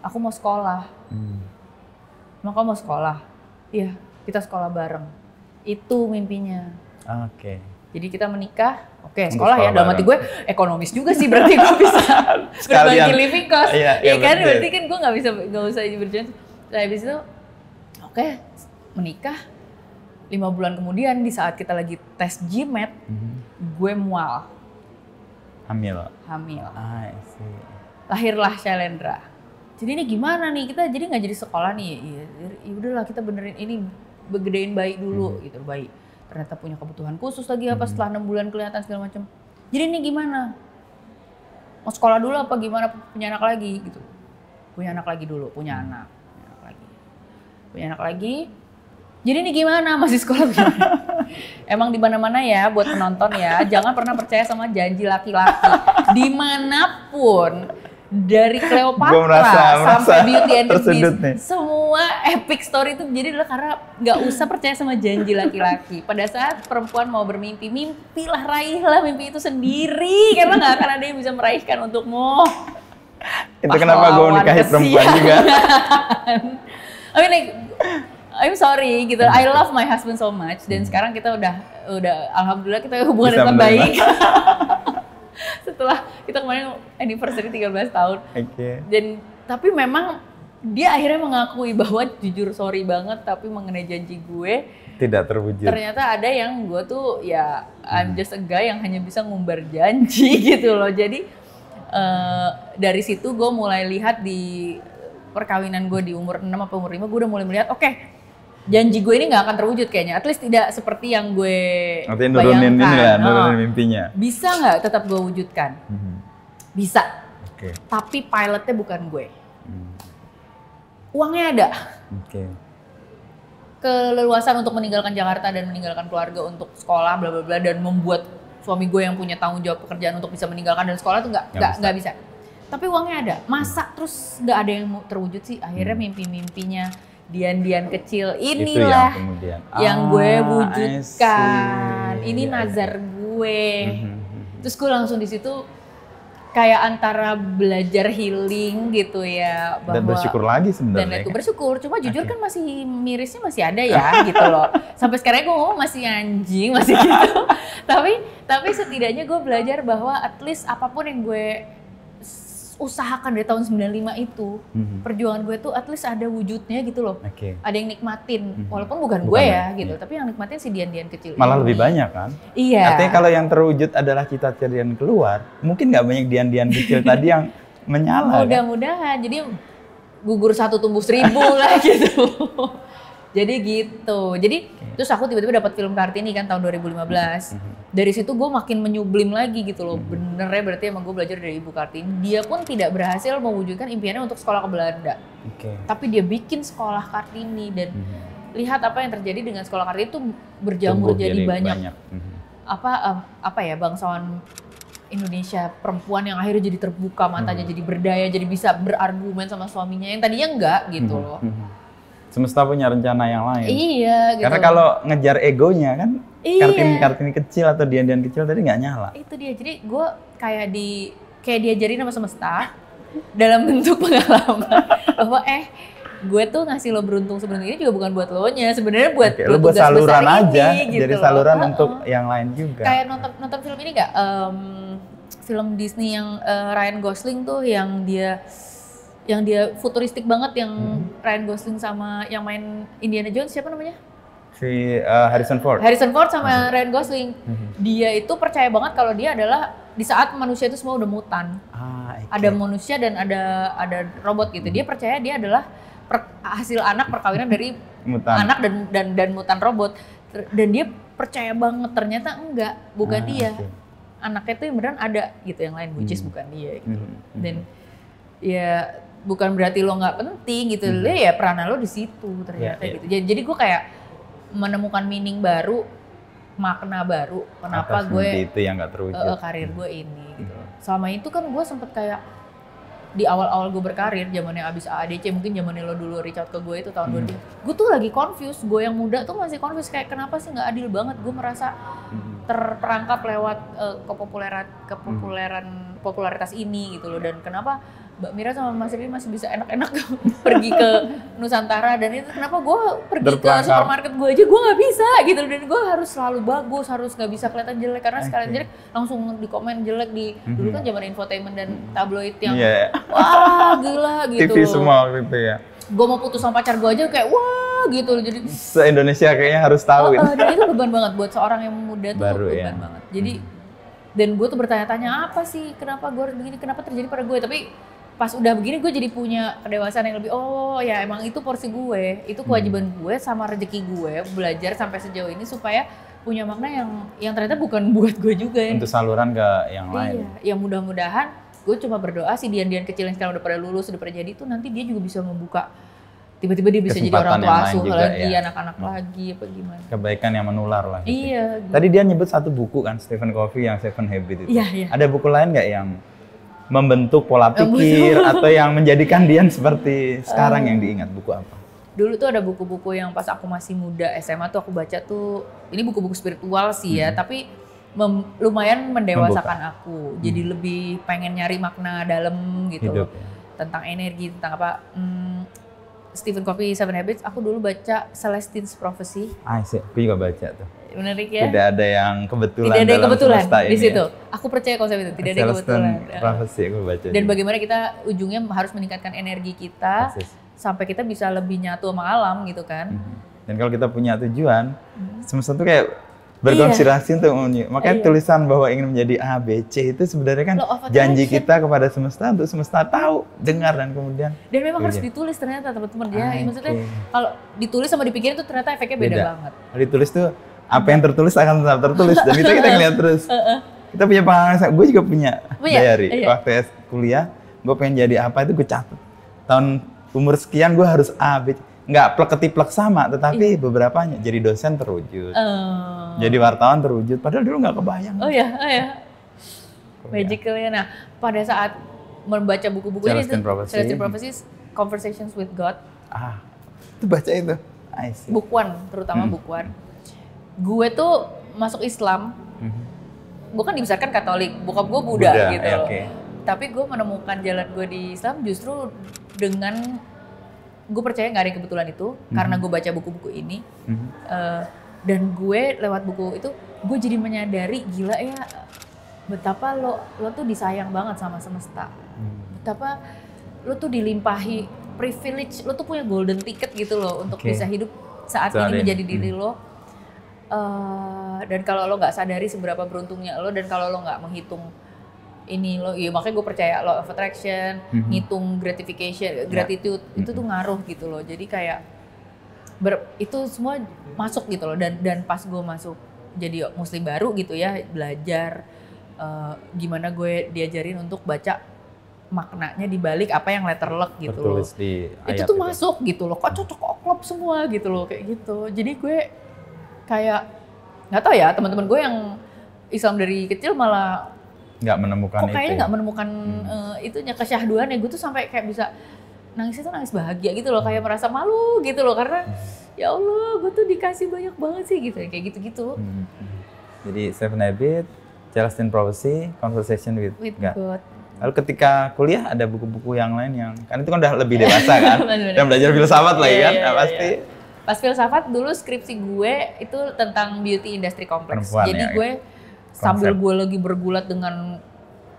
Aku mau sekolah. Emang kamu mau sekolah? Iya, kita sekolah bareng. Itu mimpinya. Jadi kita menikah, sekolah ya. Dalam hati gue ekonomis juga sih, berarti gue bisa berbagi living cost. Iya kan, berarti kan gue nggak usah berjuang. Nah, habis itu, menikah. 5 bulan kemudian di saat kita lagi tes GMAT, gue mual. Hamil. Lahirlah Shalendra. Jadi ini gimana nih, kita jadi nggak jadi sekolah nih. Ya udahlah, kita benerin ini, gedein bayi dulu gitu, bayi. Ternyata punya kebutuhan khusus lagi apa setelah 6 bulan kelihatan segala macam. Jadi ini gimana? Mau sekolah dulu apa gimana, punya anak lagi gitu. Punya anak lagi. Jadi ini gimana, masih sekolah gimana? Emang di mana-mana ya buat penonton ya, jangan pernah percaya sama janji laki-laki. Dimanapun, dari Cleopatra sampai Beauty and the Beast, semua epic story itu jadi adalah karena nggak usah percaya sama janji laki-laki. Pada saat perempuan mau bermimpi, mimpilah, raihlah mimpi itu sendiri, karena nggak akan ada yang bisa meraihkan untukmu. Itu kenapa gue nikahi perempuan juga. I'm sorry gitu. I love my husband so much, dan sekarang kita udah alhamdulillah kita hubungan dengan baik. Setelah kita kemarin anniversary 13 tahun. Tapi memang dia akhirnya mengakui bahwa jujur sorry banget, tapi mengenai janji gue tidak terwujud. Ternyata ada yang gue tuh ya I'm just a guy yang hanya bisa ngumbar janji gitu loh. Jadi dari situ gue mulai lihat di perkawinan gue di umur 6 atau umur 5, gue udah mulai melihat janji gue ini nggak akan terwujud kayaknya. At least tidak seperti yang gue bayangkan. Nurunin mimpinya. Bisa nggak tetap gue wujudkan? Bisa. Tapi pilotnya bukan gue. Uangnya ada. Keleluasan untuk meninggalkan Jakarta dan meninggalkan keluarga untuk sekolah, bla bla bla, dan membuat suami gue yang punya tanggung jawab pekerjaan untuk bisa meninggalkan dan sekolah tuh nggak bisa. Tapi uangnya ada. Masa terus nggak ada yang terwujud sih? Akhirnya mimpi-mimpinya Dian kecil inilah yang gue wujudkan. Ini nazar gue. Terus gue langsung di situ kayak antara belajar healing gitu ya, bahwa dan bersyukur lagi sebenarnya. Dan itu bersyukur, cuma jujur kan masih mirisnya masih ada ya gitu loh. Sampai sekarang gue ngomong masih anjing, masih gitu. Tapi setidaknya gue belajar bahwa at least apapun yang gue usahakan dari tahun 95 itu, perjuangan gue tuh at least ada wujudnya gitu loh. Ada yang nikmatin, walaupun bukan gue ya gitu, tapi yang nikmatin si Dian kecil. Malah lebih banyak kan? Iya. Artinya kalau yang terwujud adalah cita-cita Dian keluar, mungkin nggak banyak Dian kecil tadi yang menyala. Mudah-mudahan, jadi gugur 1 tumbuh 1000 lah gitu. Jadi gitu. Jadi terus aku tiba-tiba dapat film Kartini kan tahun 2015. Dari situ gue makin menyublim lagi gitu loh. Benernya berarti emang gue belajar dari Ibu Kartini. Dia pun tidak berhasil mewujudkan impiannya untuk sekolah ke Belanda. Tapi dia bikin sekolah Kartini dan lihat apa yang terjadi dengan sekolah Kartini itu berjamur jadi banyak. Apa ya, bangsawan Indonesia perempuan yang akhirnya jadi terbuka matanya, jadi berdaya, jadi bisa berargumen sama suaminya yang tadinya enggak gitu loh. Semesta punya rencana yang lain. Iya, gitu. Karena kalau ngejar egonya kan, Kartini kecil atau Dian kecil tadi nggak nyala. Itu dia. Jadi gue kayak diajarin sama semesta dalam bentuk pengalaman bahwa gue tuh ngasih lo beruntung sebenarnya ini juga bukan buat lo nya, sebenarnya buat lo buat saluran aja, gitu jadi saluran untuk yang lain juga. Kayak nonton film ini nggak? Film Disney yang Ryan Gosling tuh yang dia futuristik banget, yang Ryan Gosling sama yang main Indiana Jones, siapa namanya? Si Harrison Ford. Harrison Ford sama Ryan Gosling. Dia itu percaya banget kalau dia adalah di saat manusia itu semua udah mutan. Ada manusia dan ada robot gitu. Dia percaya dia adalah hasil anak perkawinan dari anak dan mutan robot. Dan dia percaya banget, ternyata enggak, bukan dia. Anaknya itu yang beneran ada gitu, yang lain which is bukan dia gitu. Dan ya bukan berarti lo nggak penting gitu, ya peranan lo di situ ternyata gitu. Jadi gue kayak menemukan meaning baru, makna baru, kenapa gue itu yang nggak terwujud karir gue ini gitu. Selama itu kan gue sempet kayak di awal-awal gue berkarir, zamannya abis AADC, mungkin zamannya lo dulu reach out ke gue itu tahun 2000. Gue tuh lagi confused, gue yang muda tuh masih confused kayak kenapa sih nggak adil banget. Gue merasa terperangkap lewat popularitas ini gitu loh, dan kenapa Mbak Mira sama Mas Riri masih bisa enak-enak pergi ke Nusantara, dan itu kenapa gue pergi ke supermarket gue aja gue nggak bisa gitu, dan gue harus selalu bagus, harus nggak bisa kelihatan jelek, karena sekalian jelek langsung di komen jelek di dulu kan zaman infotainment dan tabloid yang wah gila gitu. TV semua gitu ya. Gue mau putus sama pacar gue aja kayak wah gitu, jadi se-Indonesia kayaknya harus tahu. Dan itu beban banget buat seorang yang muda tuh, baru beban banget. Jadi dan gue tuh bertanya-tanya apa sih, kenapa gue harus begini, kenapa terjadi pada gue, tapi pas udah begini gue jadi punya kedewasaan yang lebih, oh ya emang itu porsi gue, itu kewajiban gue sama rezeki gue belajar sampai sejauh ini supaya punya makna yang ternyata bukan buat gue juga ya. Untuk saluran ke yang lain. Iya, yang mudah-mudahan gue cuma berdoa sih Dian kecil yang sekarang udah pada lulus, udah pada jadi itu nanti dia juga bisa membuka, tiba-tiba dia bisa jadi orang tua asuh lagi, anak-anak lagi apa gimana. Kebaikan yang menular lah. Gitu. Iya. Tadi dia nyebut satu buku kan, Stephen Covey yang Seven Habits itu. Iya. Ada buku lain nggak yang membentuk pola pikir atau yang menjadikan Dian seperti sekarang yang diingat? Buku apa? Dulu tuh ada buku-buku yang pas aku masih muda SMA tuh aku baca tuh, ini buku-buku spiritual sih ya, tapi lumayan mendewasakan aku. Jadi lebih pengen nyari makna dalam gitu. Hidup, ya. Tentang energi, tentang apa. Stephen Covey Seven Habits, aku dulu baca Celestine's Prophecy. Aku juga baca tuh. Menarik ya? Tidak ada yang kebetulan. Tidak ada yang kebetulan di situ. Ya. Aku percaya konsep itu, tidak ada yang kebetulan. Prophecy aku baca. Dan juga bagaimana kita ujungnya harus meningkatkan energi kita sampai kita bisa lebih nyatu sama alam gitu kan. Dan kalau kita punya tujuan, semesta tuh kayak berkonspirasi untuk makanya tulisan bahwa ingin menjadi A, B, C itu sebenarnya kan janji kita kepada semesta untuk semesta tahu, dengar, dan kemudian. Dan memang harus ditulis ternyata teman-teman ya. Maksudnya kalau ditulis sama dipikirin tuh ternyata efeknya beda banget. Kalau ditulis tuh apa yang tertulis akan tetap tertulis dan kita ngeliat terus. Kita punya pengalaman, gue juga punya diary. Waktu kuliah, gue pengen jadi apa itu gue catat. Tahun umur sekian gue harus A, B, C. Nggak plek-ketiplek sama, tetapi beberapanya jadi dosen terwujud, jadi wartawan terwujud, padahal dulu nggak kebayang. Oh ya. Magically. Nah, pada saat membaca buku-buku ini, Celestine Prophecy, Conversations with God. Itu baca itu. Book one, terutama book one. Gue tuh masuk Islam, gue kan dibesarkan Katolik, bokap gue Buddha gitu. Tapi gue menemukan jalan gue di Islam justru dengan gue percaya nggak ada yang kebetulan itu, karena gue baca buku-buku ini, dan gue lewat buku itu gue jadi menyadari gila ya betapa lo tuh disayang banget sama semesta, betapa lo tuh dilimpahi privilege, lo tuh punya golden ticket gitu loh untuk bisa hidup saat ini menjadi diri lo, dan kalau lo nggak sadari seberapa beruntungnya lo, dan kalau lo nggak menghitung ini lo, ya makanya gue percaya law of attraction, ngitung gratitude itu tuh ngaruh gitu loh. Jadi kayak itu semua masuk gitu loh, dan pas gue masuk jadi muslim baru gitu ya, belajar gimana gue diajarin untuk baca maknanya di balik apa yang letter luck gitu loh. Di ayat itu tuh masuk gitu loh, kok cocok klop semua gitu loh kayak gitu. Jadi gue kayak nggak tahu ya, teman-teman gue yang Islam dari kecil malah nggak menemukan kok kayaknya nggak menemukan itunya kesyahduannya. Gue tuh sampai kayak bisa nangis itu nangis bahagia gitu loh, kayak merasa malu gitu loh karena ya Allah gue tuh dikasih banyak banget sih gitu kayak gitu-gitu. Jadi 7 Habits, Celestine Prophecy, Conversation with God. Lalu ketika kuliah ada buku-buku yang lain yang kan itu kan udah lebih dewasa kan, dan belajar filsafat lagi kan, pasti. Pas filsafat dulu skripsi gue itu tentang beauty industry complex. Jadi gue sambil gue lagi bergulat dengan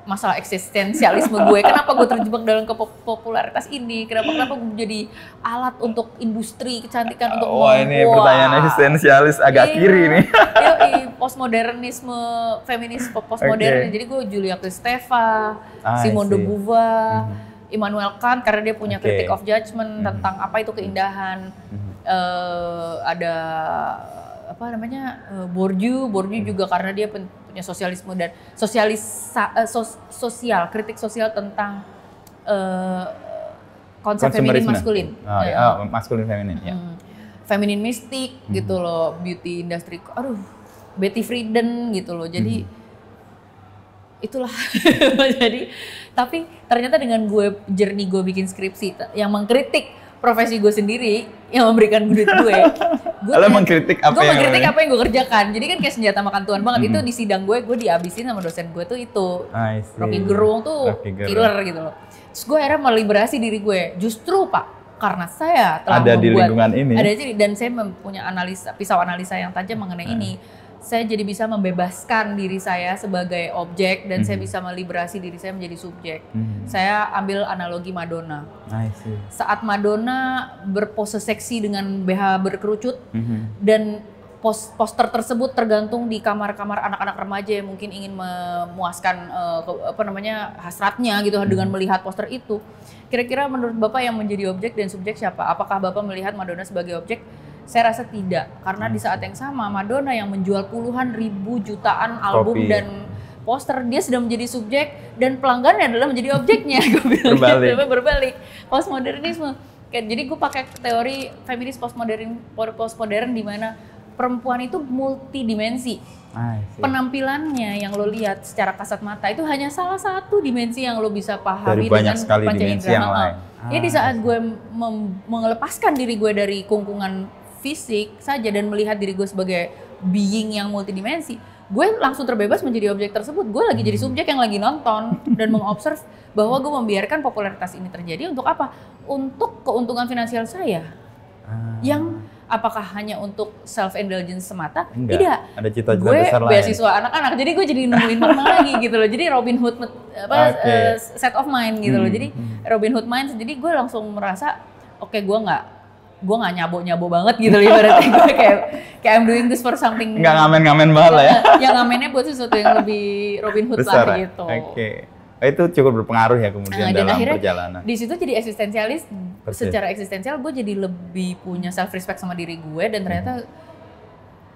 masalah eksistensialisme gue, kenapa gue terjebak dalam popularitas ini, kenapa gue jadi alat untuk industri kecantikan untuk ini pertanyaan eksistensialis agak kiri nih. Postmodernisme, feminis postmodern. Jadi gue Julia Kristeva, Simone de Beauvoir, Immanuel Kant karena dia punya Critique of Judgment tentang apa itu keindahan. Ada apa namanya Bourdieu juga karena dia punya sosialisme dan sosial, kritik sosial tentang konsep feminin maskulin. Maskulin feminin ya. Feminin mistik gitu loh, beauty industry. Betty Friedan gitu loh. Jadi itulah. Jadi tapi ternyata dengan journey gue bikin skripsi yang mengkritik profesi gue sendiri yang memberikan duit gue mengkritik apa yang gue kerjakan. Jadi kan kayak senjata makan Tuhan banget. Itu di sidang gue dihabisin sama dosen gue tuh itu. Rocky Gerung tuh killer gitu loh. Terus gue akhirnya meliberasi diri gue. Justru Pak, karena saya telah ada di lingkungan ini. Dan saya punya pisau analisa yang tajam mengenai ini. Saya jadi bisa membebaskan diri saya sebagai objek dan saya bisa meliberasi diri saya menjadi subjek. Saya ambil analogi Madonna. Saat Madonna berpose seksi dengan BH berkerucut dan poster tersebut tergantung di kamar-kamar anak-anak remaja yang mungkin ingin memuaskan hasratnya gitu dengan melihat poster itu. Kira-kira menurut Bapak yang menjadi objek dan subjek siapa? Apakah Bapak melihat Madonna sebagai objek? Saya rasa tidak, karena di saat yang sama Madonna yang menjual puluhan ribu jutaan album dan poster, dia sudah menjadi subjek dan pelanggannya adalah menjadi objeknya. Gue bilang berbalik. Postmodernisme. Jadi gue pakai teori feminis postmodern di mana perempuan itu multidimensi. Penampilannya yang lo lihat secara kasat mata itu hanya salah satu dimensi yang lo bisa pahami dengan panca indera. Ya di saat gue melepaskan diri gue dari kungkungan fisik saja dan melihat diri gue sebagai being yang multidimensi, gue langsung terbebas menjadi objek tersebut. Gue lagi jadi subjek yang lagi nonton dan mengobserv bahwa gue membiarkan popularitas ini terjadi untuk apa? Untuk keuntungan finansial saya. Yang apakah hanya untuk self indulgence semata? Enggak. Tidak. Ada cita-cita gue besar lain. Beasiswa anak-anak. Jadi gue jadi nemuin makna lagi gitu loh. Jadi Robin Hood set of mind gitu loh. Jadi Robin Hood mind. Jadi gue langsung merasa oke, gue nggak nyabo banget gitu loh, ibaratnya gue kayak I'm doing this for something. Nggak ngamen-ngamen banget lah ya. Yang ngamennya buat sesuatu yang lebih Robin Hood besar, lah gitu. Itu cukup berpengaruh ya kemudian dalam perjalanan. Di situ jadi eksistensialis. Secara eksistensial gue jadi lebih punya self respect sama diri gue dan ternyata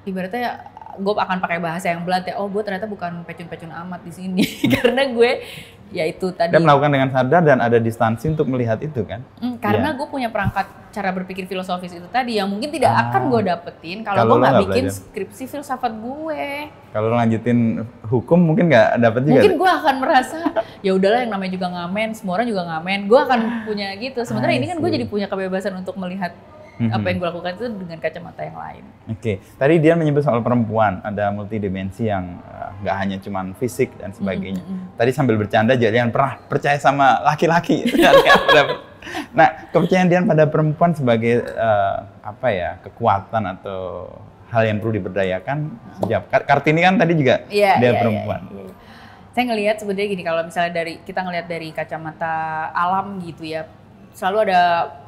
ibaratnya gue akan pakai bahasa yang blunt ya. Gue ternyata bukan pecun-pecun amat di sini karena gue ya itu tadi. Dan melakukan dengan sadar dan ada distansi untuk melihat itu kan? Karena gue punya perangkat cara berpikir filosofis itu tadi yang mungkin tidak akan gue dapetin kalau gue nggak bikin skripsi filsafat gue. Kalau lanjutin hukum mungkin nggak dapet juga. Mungkin gue akan merasa ya udahlah yang namanya juga ngamen, semua orang juga ngamen. Gue akan punya gitu. Sementara ini kan gue jadi punya kebebasan untuk melihat apa yang gue lakukan itu dengan kacamata yang lain. Tadi dia menyebut soal perempuan, ada multidimensi yang nggak hanya cuman fisik dan sebagainya. Tadi sambil bercanda, jangan pernah percaya sama laki-laki. Nah, kepercayaan dia pada perempuan sebagai kekuatan atau hal yang perlu diberdayakan. Sejak Kartini kan tadi juga dia perempuan. Saya ngelihat sebenarnya gini, kalau misalnya kita ngelihat dari kacamata alam gitu ya. Selalu ada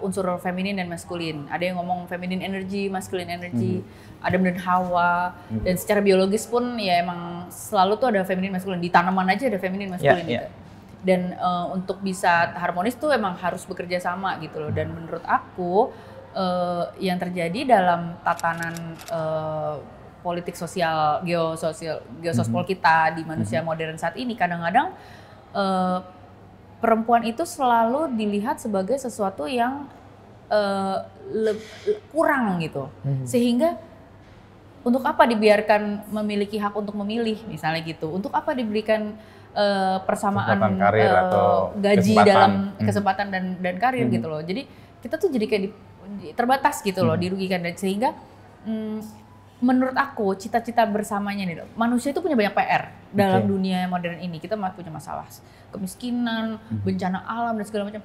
unsur feminin dan maskulin. Ada yang ngomong feminine energy, masculine energy, Adam dan Hawa. Dan secara biologis pun ya emang selalu tuh ada feminin maskulin. Di tanaman aja ada feminin maskulin gitu. Dan untuk bisa harmonis tuh emang harus bekerja sama gitu loh. Dan menurut aku yang terjadi dalam tatanan politik sosial, geospol kita di manusia modern saat ini, kadang-kadang perempuan itu selalu dilihat sebagai sesuatu yang kurang gitu, sehingga untuk apa dibiarkan memiliki hak untuk memilih misalnya gitu, untuk apa diberikan persamaan karir atau gaji dalam kesempatan dan karir gitu loh. Jadi kita tuh jadi kayak terbatas gitu loh, dirugikan, dan sehingga menurut aku cita-cita bersamanya nih, manusia itu punya banyak PR dalam dunia modern ini. Kita punya masalah kemiskinan, bencana alam dan segala macam.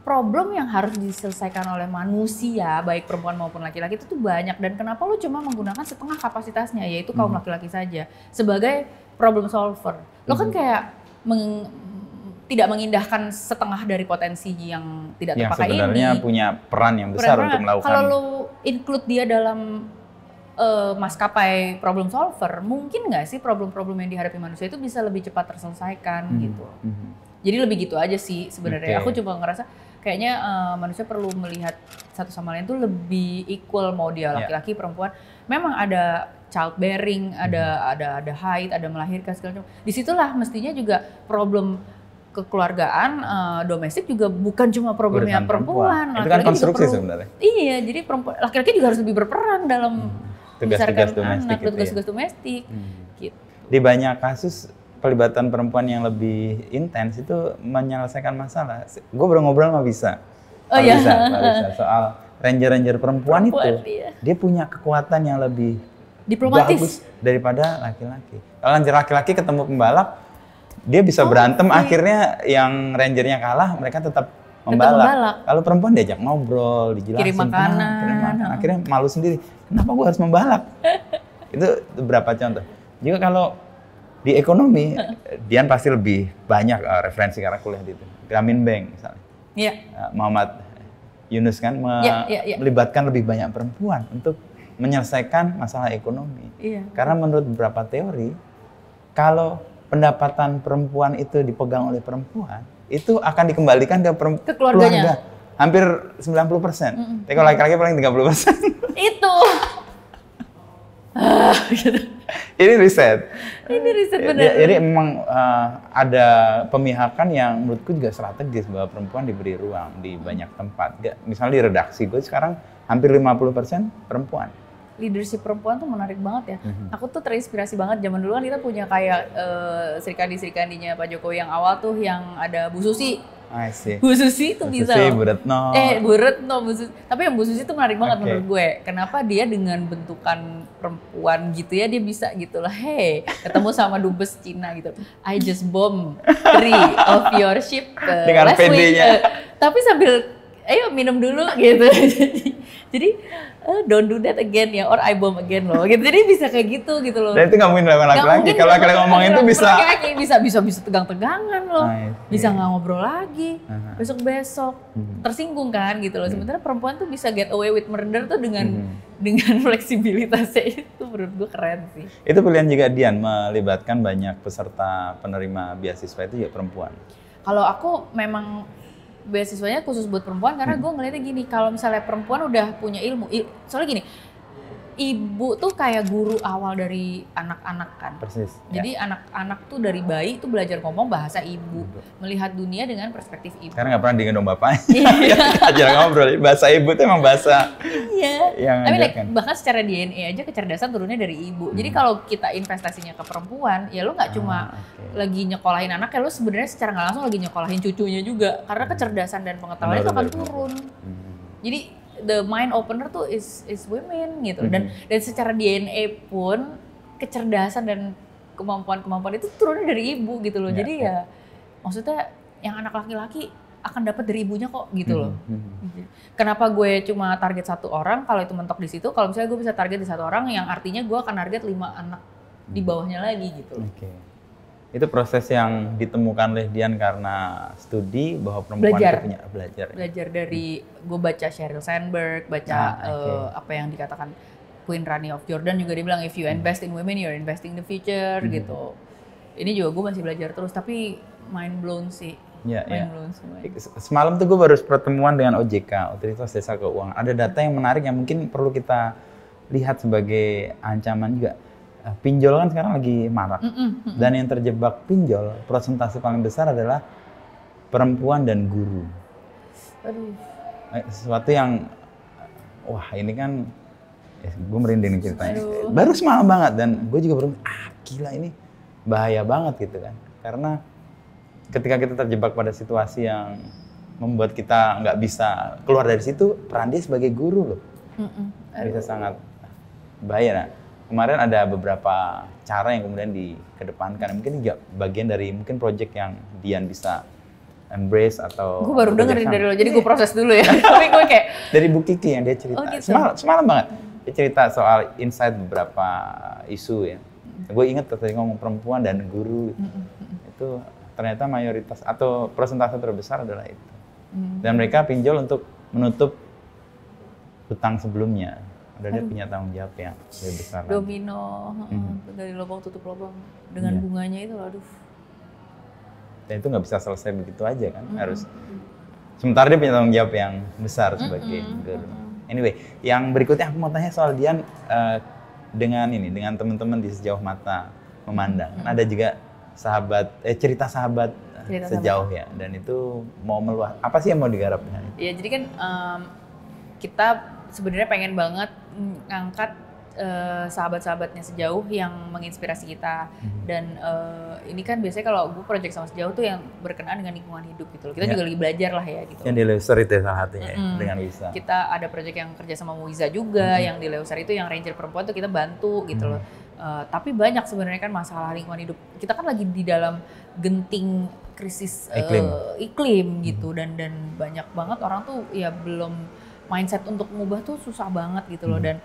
Problem yang harus diselesaikan oleh manusia, baik perempuan maupun laki-laki, itu tuh banyak. Dan kenapa lu cuma menggunakan setengah kapasitasnya, yaitu kaum laki-laki saja, sebagai problem solver. Lo kan kayak tidak mengindahkan setengah dari potensi yang tidak terpakai ini. Yang sebenarnya punya peran yang besar untuk melakukan. Kalau lo include dia dalam maskapai problem solver, mungkin nggak sih problem-problem yang dihadapi manusia itu bisa lebih cepat terselesaikan gitu. Jadi lebih gitu aja sih sebenarnya. Aku cuma ngerasa kayaknya manusia perlu melihat satu sama lain tuh lebih equal, mau dia laki-laki, perempuan. Memang ada childbearing, ada haid, ada melahirkan segala macam. Disitulah mestinya juga problem kekeluargaan domestik juga bukan cuma problemnya perempuan. Itu kan konstruksi sebenarnya. Iya, jadi laki-laki juga harus lebih berperan dalam tugas-tugas domestik. Tugas-tugas domestik. Gitu. Di banyak kasus pelibatan perempuan yang lebih intens itu menyelesaikan masalah. Gue baru ngobrol sama Bisa. Bisa soal ranger-ranger perempuan itu. Dia punya kekuatan yang lebih diplomatis bagus daripada laki-laki. Kalau laki-laki ketemu pembalap, dia bisa berantem, akhirnya yang rangernya kalah, mereka tetap membalap. Kalau perempuan diajak ngobrol, dijelasin, kirim makanan. Akhirnya malu sendiri. Kenapa gue harus membalap? Itu beberapa contoh. Juga kalau di ekonomi, Dian pasti lebih banyak referensi karena kuliah di itu. Grameen Bank misalnya. Muhammad Yunus kan melibatkan lebih banyak perempuan untuk menyelesaikan masalah ekonomi. Karena menurut beberapa teori, kalau pendapatan perempuan itu dipegang oleh perempuan, itu akan dikembalikan ke keluarga. Hampir 90%. Tapi kalau laki-laki paling 30%. Itu. Ini riset. Benar. Jadi memang ada pemihakan yang menurutku juga strategis bahwa perempuan diberi ruang di banyak tempat. Misalnya di redaksi gue sekarang hampir 50% perempuan. Leadership perempuan tuh menarik banget ya. Aku tuh terinspirasi banget. Zaman dulu kan kita punya kayak Serikandi-Serikandinya Pak Jokowi yang awal tuh yang ada Bu Susi. Bu Susi itu bisa Bu Retno. Bu Retno, Bu Susi. Tapi yang Bu Susi itu menarik banget menurut gue. Kenapa dia dengan bentukan perempuan gitu ya, dia bisa gitu lah. Hey, ketemu sama dubes Cina gitu. I just bomb 3 of your ship dengan PD-nya. Tapi sambil, ayo minum dulu gitu. Jadi don't do that again ya, or I bomb again loh. Gitu. Jadi bisa kayak gitu loh. Dan itu nggak mungkin dilakukan laki-laki. Kalau laki-laki ngomongin itu bisa tegang-tegangan loh. Bisa nggak ngobrol lagi. Besok-besok tersinggung kan gitu loh. Sementara perempuan tuh bisa get away with murder tuh dengan fleksibilitasnya itu, menurut gue keren sih. Itu pilihan juga Dian melibatkan banyak peserta penerima beasiswa itu ya perempuan. Kalau aku memang beasiswanya khusus buat perempuan karena gue ngeliatnya gini, kalau misalnya perempuan udah punya ilmu, soalnya gini, ibu tuh kayak guru awal dari anak-anak kan. Persis. Jadi anak-anak tuh dari bayi tuh belajar ngomong bahasa ibu, melihat dunia dengan perspektif ibu. Karena nggak pernah digendong bapaknya. Ajar ngobrol, bahasa ibu tuh emang bahasa. Yang bahkan secara DNA aja kecerdasan turunnya dari ibu. Jadi kalau kita investasinya ke perempuan, ya lo nggak cuma lagi nyekolahin anak, ya lo sebenarnya secara nggak langsung lagi nyekolahin cucunya juga. Karena kecerdasan dan pengetahuan itu akan turun. Jadi the mind opener tuh is women gitu. Dan secara DNA pun kecerdasan dan kemampuan-kemampuan itu turunnya dari ibu gitu loh. Jadi ya maksudnya yang anak laki-laki akan dapat dari ibunya kok gitu loh. Kenapa gue cuma target satu orang, kalau itu mentok di situ, kalau misalnya gue bisa target di satu orang, yang artinya gue akan target 5 anak di bawahnya lagi gitu. Itu proses yang ditemukan oleh Dian karena studi bahwa perempuan itu punya belajar dari gue baca Sheryl Sandberg, baca apa yang dikatakan Queen Rani of Jordan juga, dia bilang if you invest in women you're investing in the future gitu. Ini juga gue masih belajar terus, tapi mind blown sih. Ya, Mind blown semua. Semalam tuh gue baru pertemuan dengan OJK, Otoritas Jasa Keuangan. Ada data yang menarik yang mungkin perlu kita lihat sebagai ancaman juga. Pinjol kan sekarang lagi marak. Dan yang terjebak pinjol, persentase paling besar adalah perempuan dan guru. Aduh. Sesuatu yang, wah ini kan, gue merinding ceritanya. Baru semalam banget, dan gue juga baru, gila ini bahaya banget gitu kan. Karena ketika kita terjebak pada situasi yang membuat kita nggak bisa keluar dari situ, peran dia sebagai guru loh. Bisa sangat bahaya. Nah, kemarin ada beberapa cara yang kemudian dikedepankan. Mungkin juga bagian dari mungkin project yang Dian bisa embrace atau... Gue baru dengerin dari lo, jadi gue proses dulu ya. Tapi gue kayak... Dari Bu Kiki yang dia cerita. Gitu. Semalam banget. Dia cerita soal insight beberapa isu ya. Gue inget tadi ngomong perempuan dan guru. Itu ternyata mayoritas atau persentase terbesar adalah itu. Dan mereka pinjol untuk menutup hutang sebelumnya. Dia punya tanggung jawab yang lebih besar. Domino, dari lubang tutup lubang. Dengan bunganya itu, aduh. Dan itu nggak bisa selesai begitu aja kan, harus. Sementara dia punya tanggung jawab yang besar sebagai guru. Anyway, yang berikutnya aku mau tanya soal Dian dengan teman-teman di Sejauh Mata Memandang. Ada juga cerita sahabat sejauh ya, dan itu mau meluas. Apa sih yang mau digarap dengan itu? Ya jadi kan kita sebenarnya pengen banget ngangkat sahabat-sahabatnya Sejauh yang menginspirasi kita. Dan ini kan biasanya kalau gue project sama Sejauh tuh yang berkenaan dengan lingkungan hidup gitu loh. Kita juga lagi belajar lah ya gitu. Yang di Leuser itu ya salah satunya dengan Wiza. Kita ada project yang kerja sama Wiza juga, yang di Leuser itu yang ranger perempuan tuh kita bantu gitu loh. Tapi banyak sebenarnya kan masalah lingkungan hidup. Kita kan lagi di dalam genting krisis iklim gitu, dan banyak banget orang tuh ya belum mindset untuk mengubah tuh susah banget gitu loh. Dan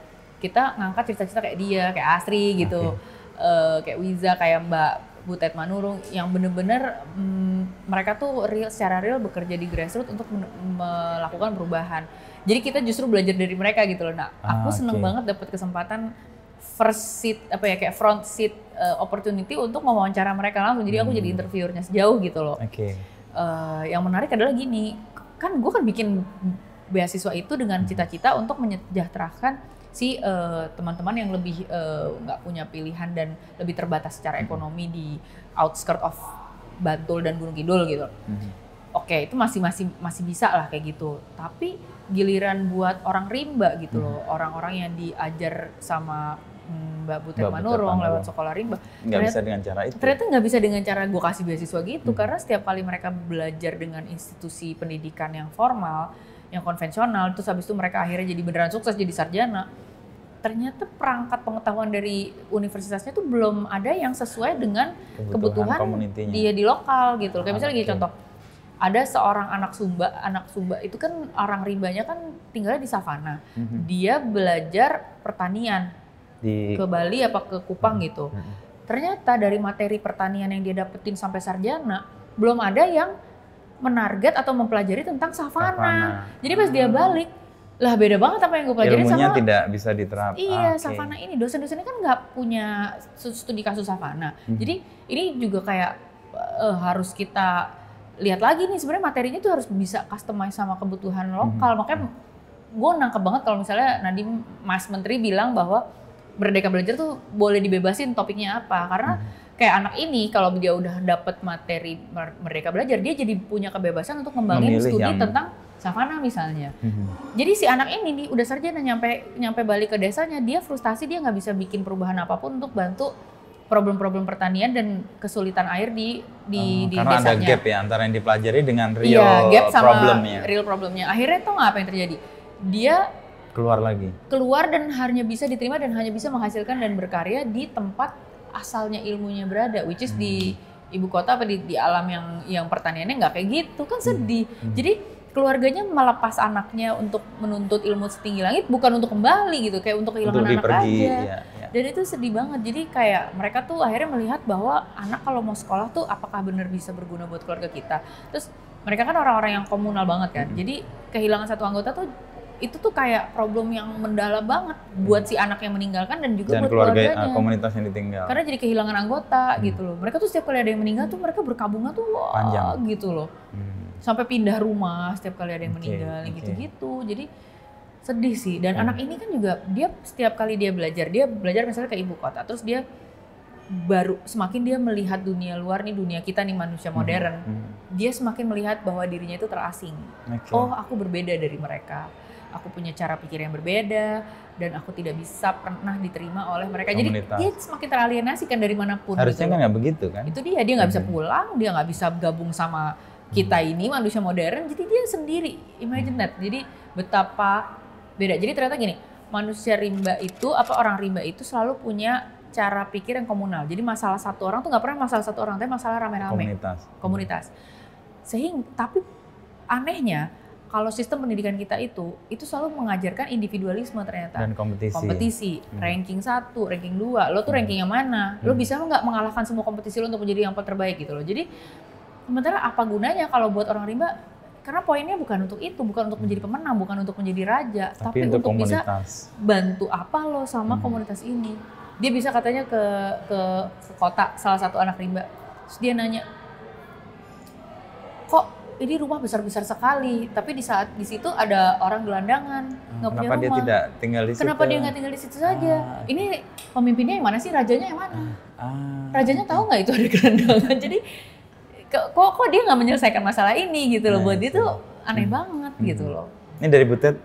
kita ngangkat cerita-cerita kayak dia, kayak Asri gitu, kayak Wiza, kayak Mbak Butet Manurung yang bener-bener mereka tuh secara real bekerja di grassroots untuk melakukan perubahan. Jadi kita justru belajar dari mereka gitu loh. Nah, aku seneng banget dapat kesempatan kayak front seat opportunity untuk mewawancara mereka langsung. Jadi aku jadi interviewernya Sejauh gitu loh. Yang menarik adalah gini, kan gue kan bikin beasiswa itu dengan cita-cita untuk menyejahterakan si teman-teman yang lebih nggak punya pilihan dan lebih terbatas secara ekonomi di outskirt of Bantul dan Gunung Kidul gitu. Oke, itu masih bisa lah kayak gitu. Tapi giliran buat orang rimba gitu loh, orang-orang yang diajar sama Mbak Butet Manurung lewat sekolah rimba. Nggak bisa dengan cara itu. Ternyata nggak bisa dengan cara gue kasih beasiswa gitu, karena setiap kali mereka belajar dengan institusi pendidikan yang formal, yang konvensional, terus habis itu mereka akhirnya jadi beneran sukses jadi sarjana. Ternyata perangkat pengetahuan dari universitasnya tuh belum ada yang sesuai dengan kebutuhan dia di lokal gitu. Kayak misalnya gini contoh, ada seorang anak Sumba itu kan orang rimbanya kan tinggalnya di savana. Dia belajar pertanian ke Bali apa ke Kupang gitu. Ternyata dari materi pertanian yang dia dapetin sampai sarjana, belum ada yang menarget atau mempelajari tentang savana. Jadi pas dia balik, lah beda banget apa yang gue pelajarin ilmunya sama tidak bisa diterapkan. Iya, savana ini dosen-dosennya kan nggak punya studi kasus savana. Jadi ini juga kayak harus kita lihat lagi nih, sebenarnya materinya tuh harus bisa customize sama kebutuhan lokal. Makanya gue nangkep banget kalau misalnya Nadiem Mas Menteri bilang bahwa Merdeka Belajar tuh boleh dibebasin topiknya apa, karena kayak anak ini kalau dia udah dapet materi Merdeka Belajar, dia jadi punya kebebasan untuk ngembangin studi tentang savana misalnya. Jadi si anak ini nih udah sarjana nyampe balik ke desanya, dia frustasi, dia nggak bisa bikin perubahan apapun untuk bantu problem-problem pertanian dan kesulitan air di karena desanya. Ada gap ya antara yang dipelajari dengan real gap sama problemnya. Real problemnya. Akhirnya tau nggak apa yang terjadi? Dia keluar dan hanya bisa diterima dan hanya bisa menghasilkan dan berkarya di tempat asalnya ilmunya berada, which is di ibu kota apa di alam yang pertaniannya nggak kayak gitu, kan sedih. Jadi keluarganya melepas anaknya untuk menuntut ilmu setinggi langit, bukan untuk kembali gitu, kayak untuk kehilangan anak aja. Ya. Dan itu sedih banget. Jadi kayak mereka tuh akhirnya melihat bahwa anak kalau mau sekolah tuh apakah benar bisa berguna buat keluarga kita. Terus mereka kan orang-orang yang komunal banget kan. Jadi kehilangan satu anggota tuh itu tuh kayak problem yang mendalam banget buat si anak yang meninggalkan dan juga buat keluarganya, komunitas yang ditinggal. Karena jadi kehilangan anggota gitu loh. Mereka tuh setiap kali ada yang meninggal tuh mereka berkabungnya tuh panjang gitu loh. Sampai pindah rumah setiap kali ada yang meninggal gitu-gitu. Jadi sedih sih. Dan anak ini kan juga dia setiap kali dia belajar misalnya ke ibu kota, terus dia baru semakin dia melihat dunia luar nih, dunia kita nih manusia modern, dia semakin melihat bahwa dirinya itu terasing. Oh, aku berbeda dari mereka, aku punya cara pikir yang berbeda dan aku tidak bisa pernah diterima oleh mereka. Komunitas. Jadi dia semakin teralienasi kan dari manapun. Harusnya gitu kan nggak begitu kan? Itu dia nggak bisa pulang, dia nggak bisa gabung sama kita ini manusia modern, jadi dia sendiri. Imagine that. Jadi betapa beda. Jadi ternyata gini, manusia rimba itu orang rimba itu selalu punya cara pikir yang komunal. Jadi masalah satu orang tuh nggak pernah masalah satu orang, tapi masalah rame-rame. Komunitas. Tapi anehnya kalau sistem pendidikan kita itu selalu mengajarkan individualisme ternyata. Dan kompetisi. Ranking 1, ranking 2. Lo tuh ranking yang mana? Lo bisa nggak mengalahkan semua kompetisi lo untuk menjadi yang terbaik gitu loh. Jadi sementara apa gunanya kalau buat orang rimba? Karena poinnya bukan untuk itu, bukan untuk menjadi pemenang, bukan untuk menjadi raja, tapi untuk bisa bantu apa lo sama komunitas ini. Dia bisa katanya ke kota, salah satu anak rimba, terus dia nanya, kok ini rumah besar-besar sekali, tapi di saat di situ ada orang gelandangan, nggak punya rumah. Kenapa dia tidak tinggal di situ? Kenapa dia nggak tinggal di situ saja? Ini pemimpinnya yang mana sih? Rajanya yang mana? Rajanya tahu nggak itu ada gelandangan? Jadi kok dia nggak menyelesaikan masalah ini gitu loh. Buat dia tuh aneh banget gitu loh. Ini dari Butet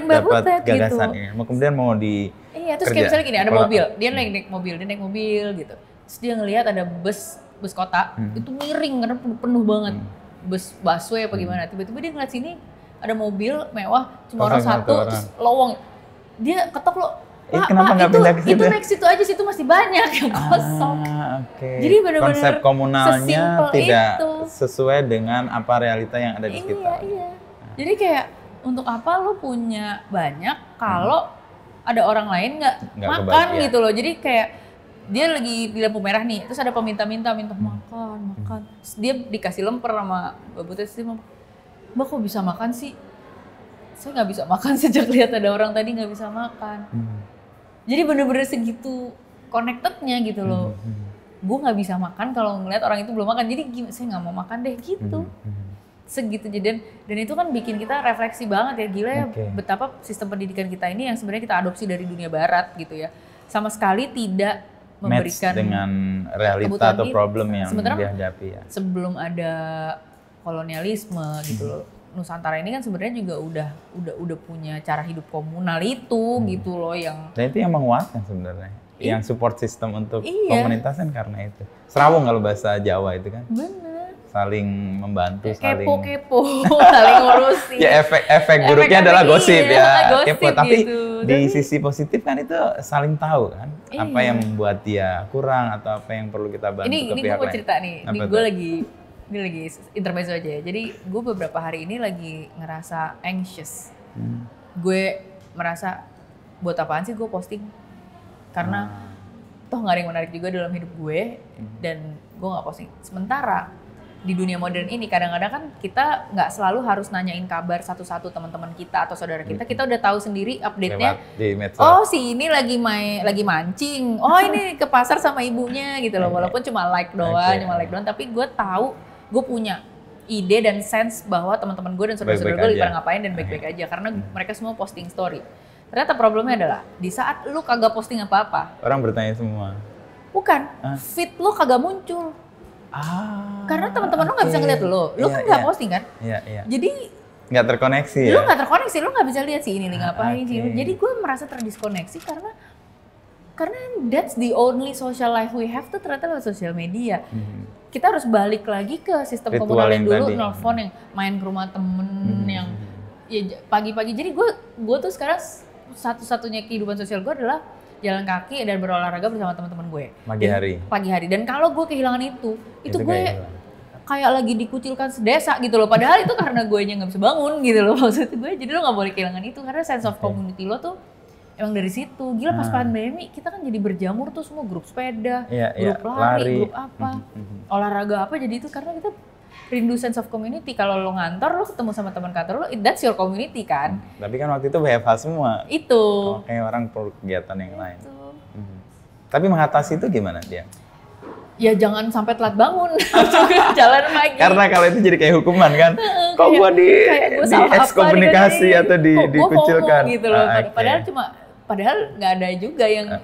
dapat gagasan gitu. Ini. Kemudian mau di terus kayak misalnya gini, ada mobil, dia naik mobil gitu. Terus dia ngelihat ada bus kota, itu miring karena penuh banget. Bus busway apa gimana, tiba-tiba dia ngeliat sini ada mobil mewah, cuma orang satu, terus lowong. Dia ketok lo, kenapa nggak pindah ke situ? Itu next situ aja, situ masih banyak yang kosong. Jadi benar-benar konsep komunalnya tidak sesuai dengan apa realita yang ada di sekitar. Iya. Jadi kayak untuk apa lo punya banyak kalau ada orang lain nggak makan gitu loh. Jadi kayak dia lagi di lampu merah nih, terus ada peminta-minta makan. Terus dia dikasih lemper sama Mbak Butet sih, Mbak kok bisa makan sih? Saya nggak bisa makan sejak lihat ada orang tadi nggak bisa makan. Jadi bener-bener segitu connectednya gitu loh. Gue nggak bisa makan kalau ngeliat orang itu belum makan. Jadi saya nggak mau makan deh gitu. Segitu dan itu kan bikin kita refleksi banget ya, gila ya betapa sistem pendidikan kita ini yang sebenarnya kita adopsi dari dunia barat gitu ya, sama sekali tidak memberikan match dengan realita atau problem yang dihadapi ya. Sebelum ada kolonialisme gitu loh, Nusantara ini kan sebenarnya juga udah punya cara hidup komunal itu gitu loh yang. Dan itu yang menguatkan sebenarnya, yang support system untuk komunitas kan karena itu. Serawung kalau bahasa Jawa itu kan. Bener. Saling membantu, kepo, saling ngurusin. Ya efek buruknya adalah gosip ya, gosip kepo. Tapi gitu. Di sisi positif kan itu saling tahu kan, apa yang membuat dia kurang atau apa yang perlu kita bantu ke pihak lain. Ini gue mau cerita nih, gue lagi intermezzo aja ya. Jadi gue beberapa hari ini lagi ngerasa anxious. Gue merasa buat apaan sih gue posting? Karena toh nggak ada yang menarik juga dalam hidup gue dan gue nggak posting. Sementara di dunia modern ini kadang-kadang kan kita nggak selalu harus nanyain kabar satu-satu teman-teman kita atau saudara kita. Kita udah tahu sendiri update-nya. Oh si ini lagi mancing. Oh ini ke pasar sama ibunya gitu loh. Walaupun cuma like doang, tapi gue tahu, gue punya ide dan sense bahwa teman-teman gue dan saudara-saudara gue lagi pada ngapain dan baik-baik aja karena mereka semua posting story. Ternyata problemnya adalah di saat lu kagak posting apa-apa, orang bertanya semua. Bukan, feed lu kagak muncul. Karena teman-teman lu nggak bisa ngeliat lu kan nggak posting kan? Jadi nggak terkoneksi ya? Lu nggak terkoneksi, lu nggak bisa lihat sih ini ngapain sih. Jadi gue merasa terdiskoneksi karena that's the only social life we have tuh ternyata lewat sosial media. Kita harus balik lagi ke sistem komunal yang dulu, nelfon yang main ke rumah temen yang ya pagi-pagi. Jadi gue tuh sekarang satu-satunya kehidupan sosial gue adalah jalan kaki dan berolahraga bersama teman-teman gue. Pagi hari. Dan kalau gue kehilangan itu gue kayak lagi dikucilkan sedesa gitu loh. Padahal itu karena gue nya nggak bisa bangun gitu loh maksud gue. Jadi lo nggak boleh kehilangan itu karena sense of community lo tuh emang dari situ. Gila pas pandemi kita kan jadi berjamur tuh semua grup sepeda, grup lari, grup apa, olahraga apa. Jadi itu karena kita rindu sense of community. Kalau lo ngantor, lo ketemu sama teman kantor lo, that's your community kan. Tapi kan waktu itu WFH semua. Itu. Kayak orang perlu kegiatan yang lain. Tapi mengatasi itu gimana dia? Ya jangan sampai telat bangun, jalan lagi. Karena kalau itu jadi kayak hukuman kan. Kok gua di ekskomunikasi atau dikucilkan gitu loh. Padahal nggak ada juga yang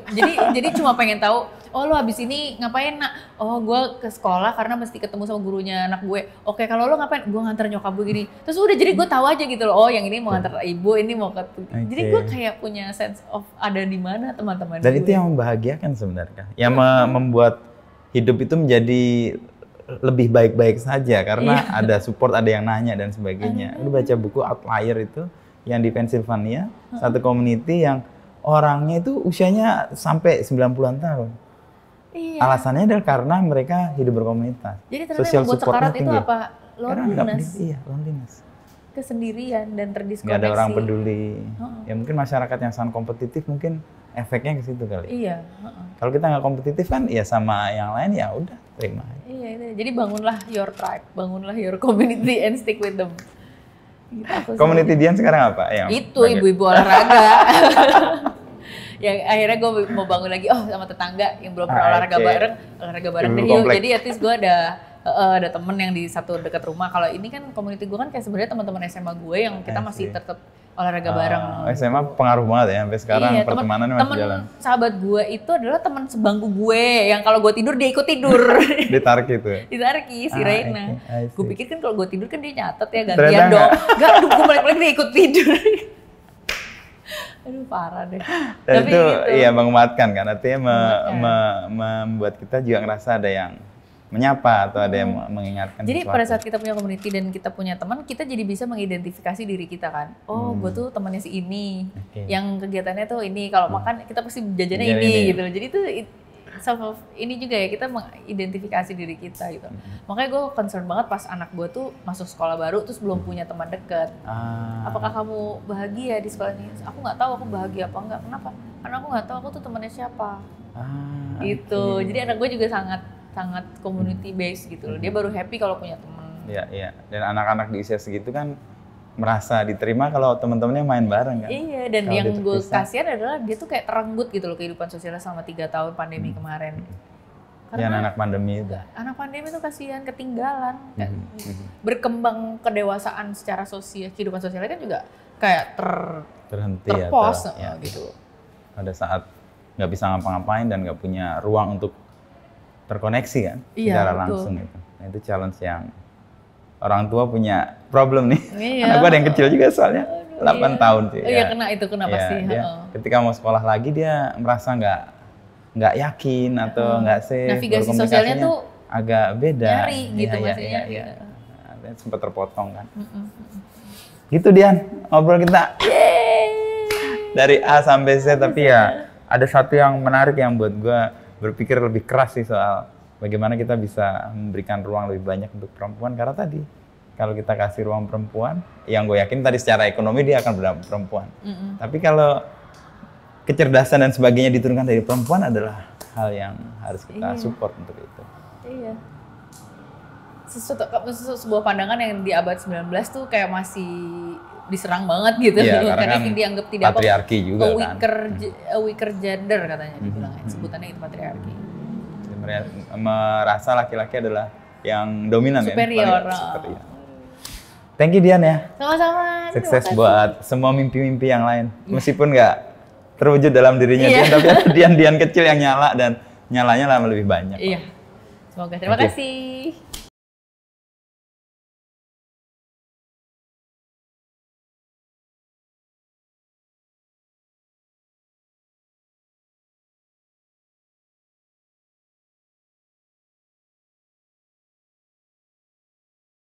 jadi cuma pengen tahu, oh lo habis ini ngapain nak? Oh gue ke sekolah karena mesti ketemu sama gurunya anak gue. Oke, kalau lo ngapain? Gue nganter nyokap gue gini. Terus udah jadi gue tahu aja gitu loh. Oh yang ini mau nganter ibu, ini mau ke. Jadi gue kayak punya sense of ada di mana teman-teman. Dan gue. Itu yang membahagiakan sebenarnya. Yang membuat hidup itu menjadi lebih baik-baik saja karena ada support, ada yang nanya dan sebagainya. Lu baca buku Outlier itu yang di Pennsylvania, satu community yang orangnya itu usianya sampai 90-an tahun. Iya. Alasannya adalah karena mereka hidup berkomunitas. Jadi ternyata yang membuat sekarat itu apa? Loneliness. Iya, loneliness. Kesendirian dan terdiskoneksi. Nggak ada orang peduli. Ya mungkin masyarakat yang sangat kompetitif mungkin efeknya ke situ kali. Iya. Kalau kita nggak kompetitif kan ya sama yang lain ya udah terima. Iya. Jadi bangunlah your tribe, bangunlah your community and stick with them. Gitu, community Dian sekarang apa? Itu ibu-ibu olahraga. Yang akhirnya gue mau bangun lagi, sama tetangga yang belum pernah olahraga bareng deh yuk. Jadi at least gue ada temen yang di satu dekat rumah. Kalau ini kan community gue kan kayak sebenarnya teman-teman SMA gue yang kita masih tetap olahraga bareng. SMA pengaruh banget ya sampai sekarang pertemanannya masih jalan. Sahabat gue itu adalah teman sebangku gue yang kalau gue tidur dia ikut tidur. Ditarik itu. Ditarik si Reina. Gue pikir kan kalau gue tidur kan dia nyatet ya gantian dong. Enggak, gue balik-balik dia ikut tidur. Aduh parah deh. Dan tapi itu iya menguatkan kan, artinya membuat kita juga ngerasa ada yang menyapa atau ada yang mengingatkan. Jadi pada saat kita punya community dan kita punya teman, kita jadi bisa mengidentifikasi diri kita kan. Oh, gue tuh temannya si ini, yang kegiatannya tuh ini. Kalau makan kita pasti jajannya ini gitu. Jadi itu ini juga ya kita mengidentifikasi diri kita gitu. Makanya gue concern banget pas anak gue tuh masuk sekolah baru terus belum punya teman dekat. Apakah kamu bahagia di sekolah ini? Aku nggak tahu aku bahagia apa enggak. Kenapa? Karena aku nggak tahu aku tuh temannya siapa. Gitu. Jadi anak gue juga sangat community based gitu loh. Dia baru happy kalau punya teman. Iya. Dan anak-anak di usia segitu kan merasa diterima kalau teman-temannya main bareng kan. Iya, dan kalo yang gue kasihan adalah dia tuh kayak terenggut gitu loh kehidupan sosialnya selama 3 tahun pandemi kemarin. Karena anak pandemi itu. Anak pandemi tuh kasihan, ketinggalan. Berkembang kedewasaan secara sosial, kehidupan sosialnya kan juga kayak terhenti terpos ya, gitu. Pada saat nggak bisa ngapa-ngapain dan nggak punya ruang untuk terkoneksi kan secara langsung itu. Nah, itu challenge yang orang tua punya problem nih. Anak gue ada yang kecil juga soalnya 8 tahun sih. Iya, kena pasti. Ketika mau sekolah lagi dia merasa nggak yakin atau nggak safe. Navigasi sosialnya tuh agak beda. Nyari gitu maksudnya. Iya. Sempat terpotong kan. Gitu Dian, ngobrol kita. Dari A sampai Z, tapi ya ada satu yang menarik yang buat gue berpikir lebih keras sih soal bagaimana kita bisa memberikan ruang lebih banyak untuk perempuan. Karena tadi, kalau kita kasih ruang perempuan, yang gue yakin tadi secara ekonomi dia akan berdampak perempuan. Tapi kalau kecerdasan dan sebagainya diturunkan dari perempuan adalah hal yang harus kita support untuk itu. Iya. Sebuah pandangan yang di abad 19 tuh kayak masih diserang banget gitu. Karena kan dianggap tidak patriarki juga weaker gender katanya dibilangnya. Sebutannya itu patriarki. Merasa laki-laki adalah yang dominan superior. Thank you Dian ya. Sama-sama. Sukses buat semua mimpi-mimpi yang lain. Meskipun nggak terwujud dalam dirinya Dian, tapi ada Dian kecil yang nyala dan nyalanya lama lebih banyak. Iya. Semoga. Terima kasih.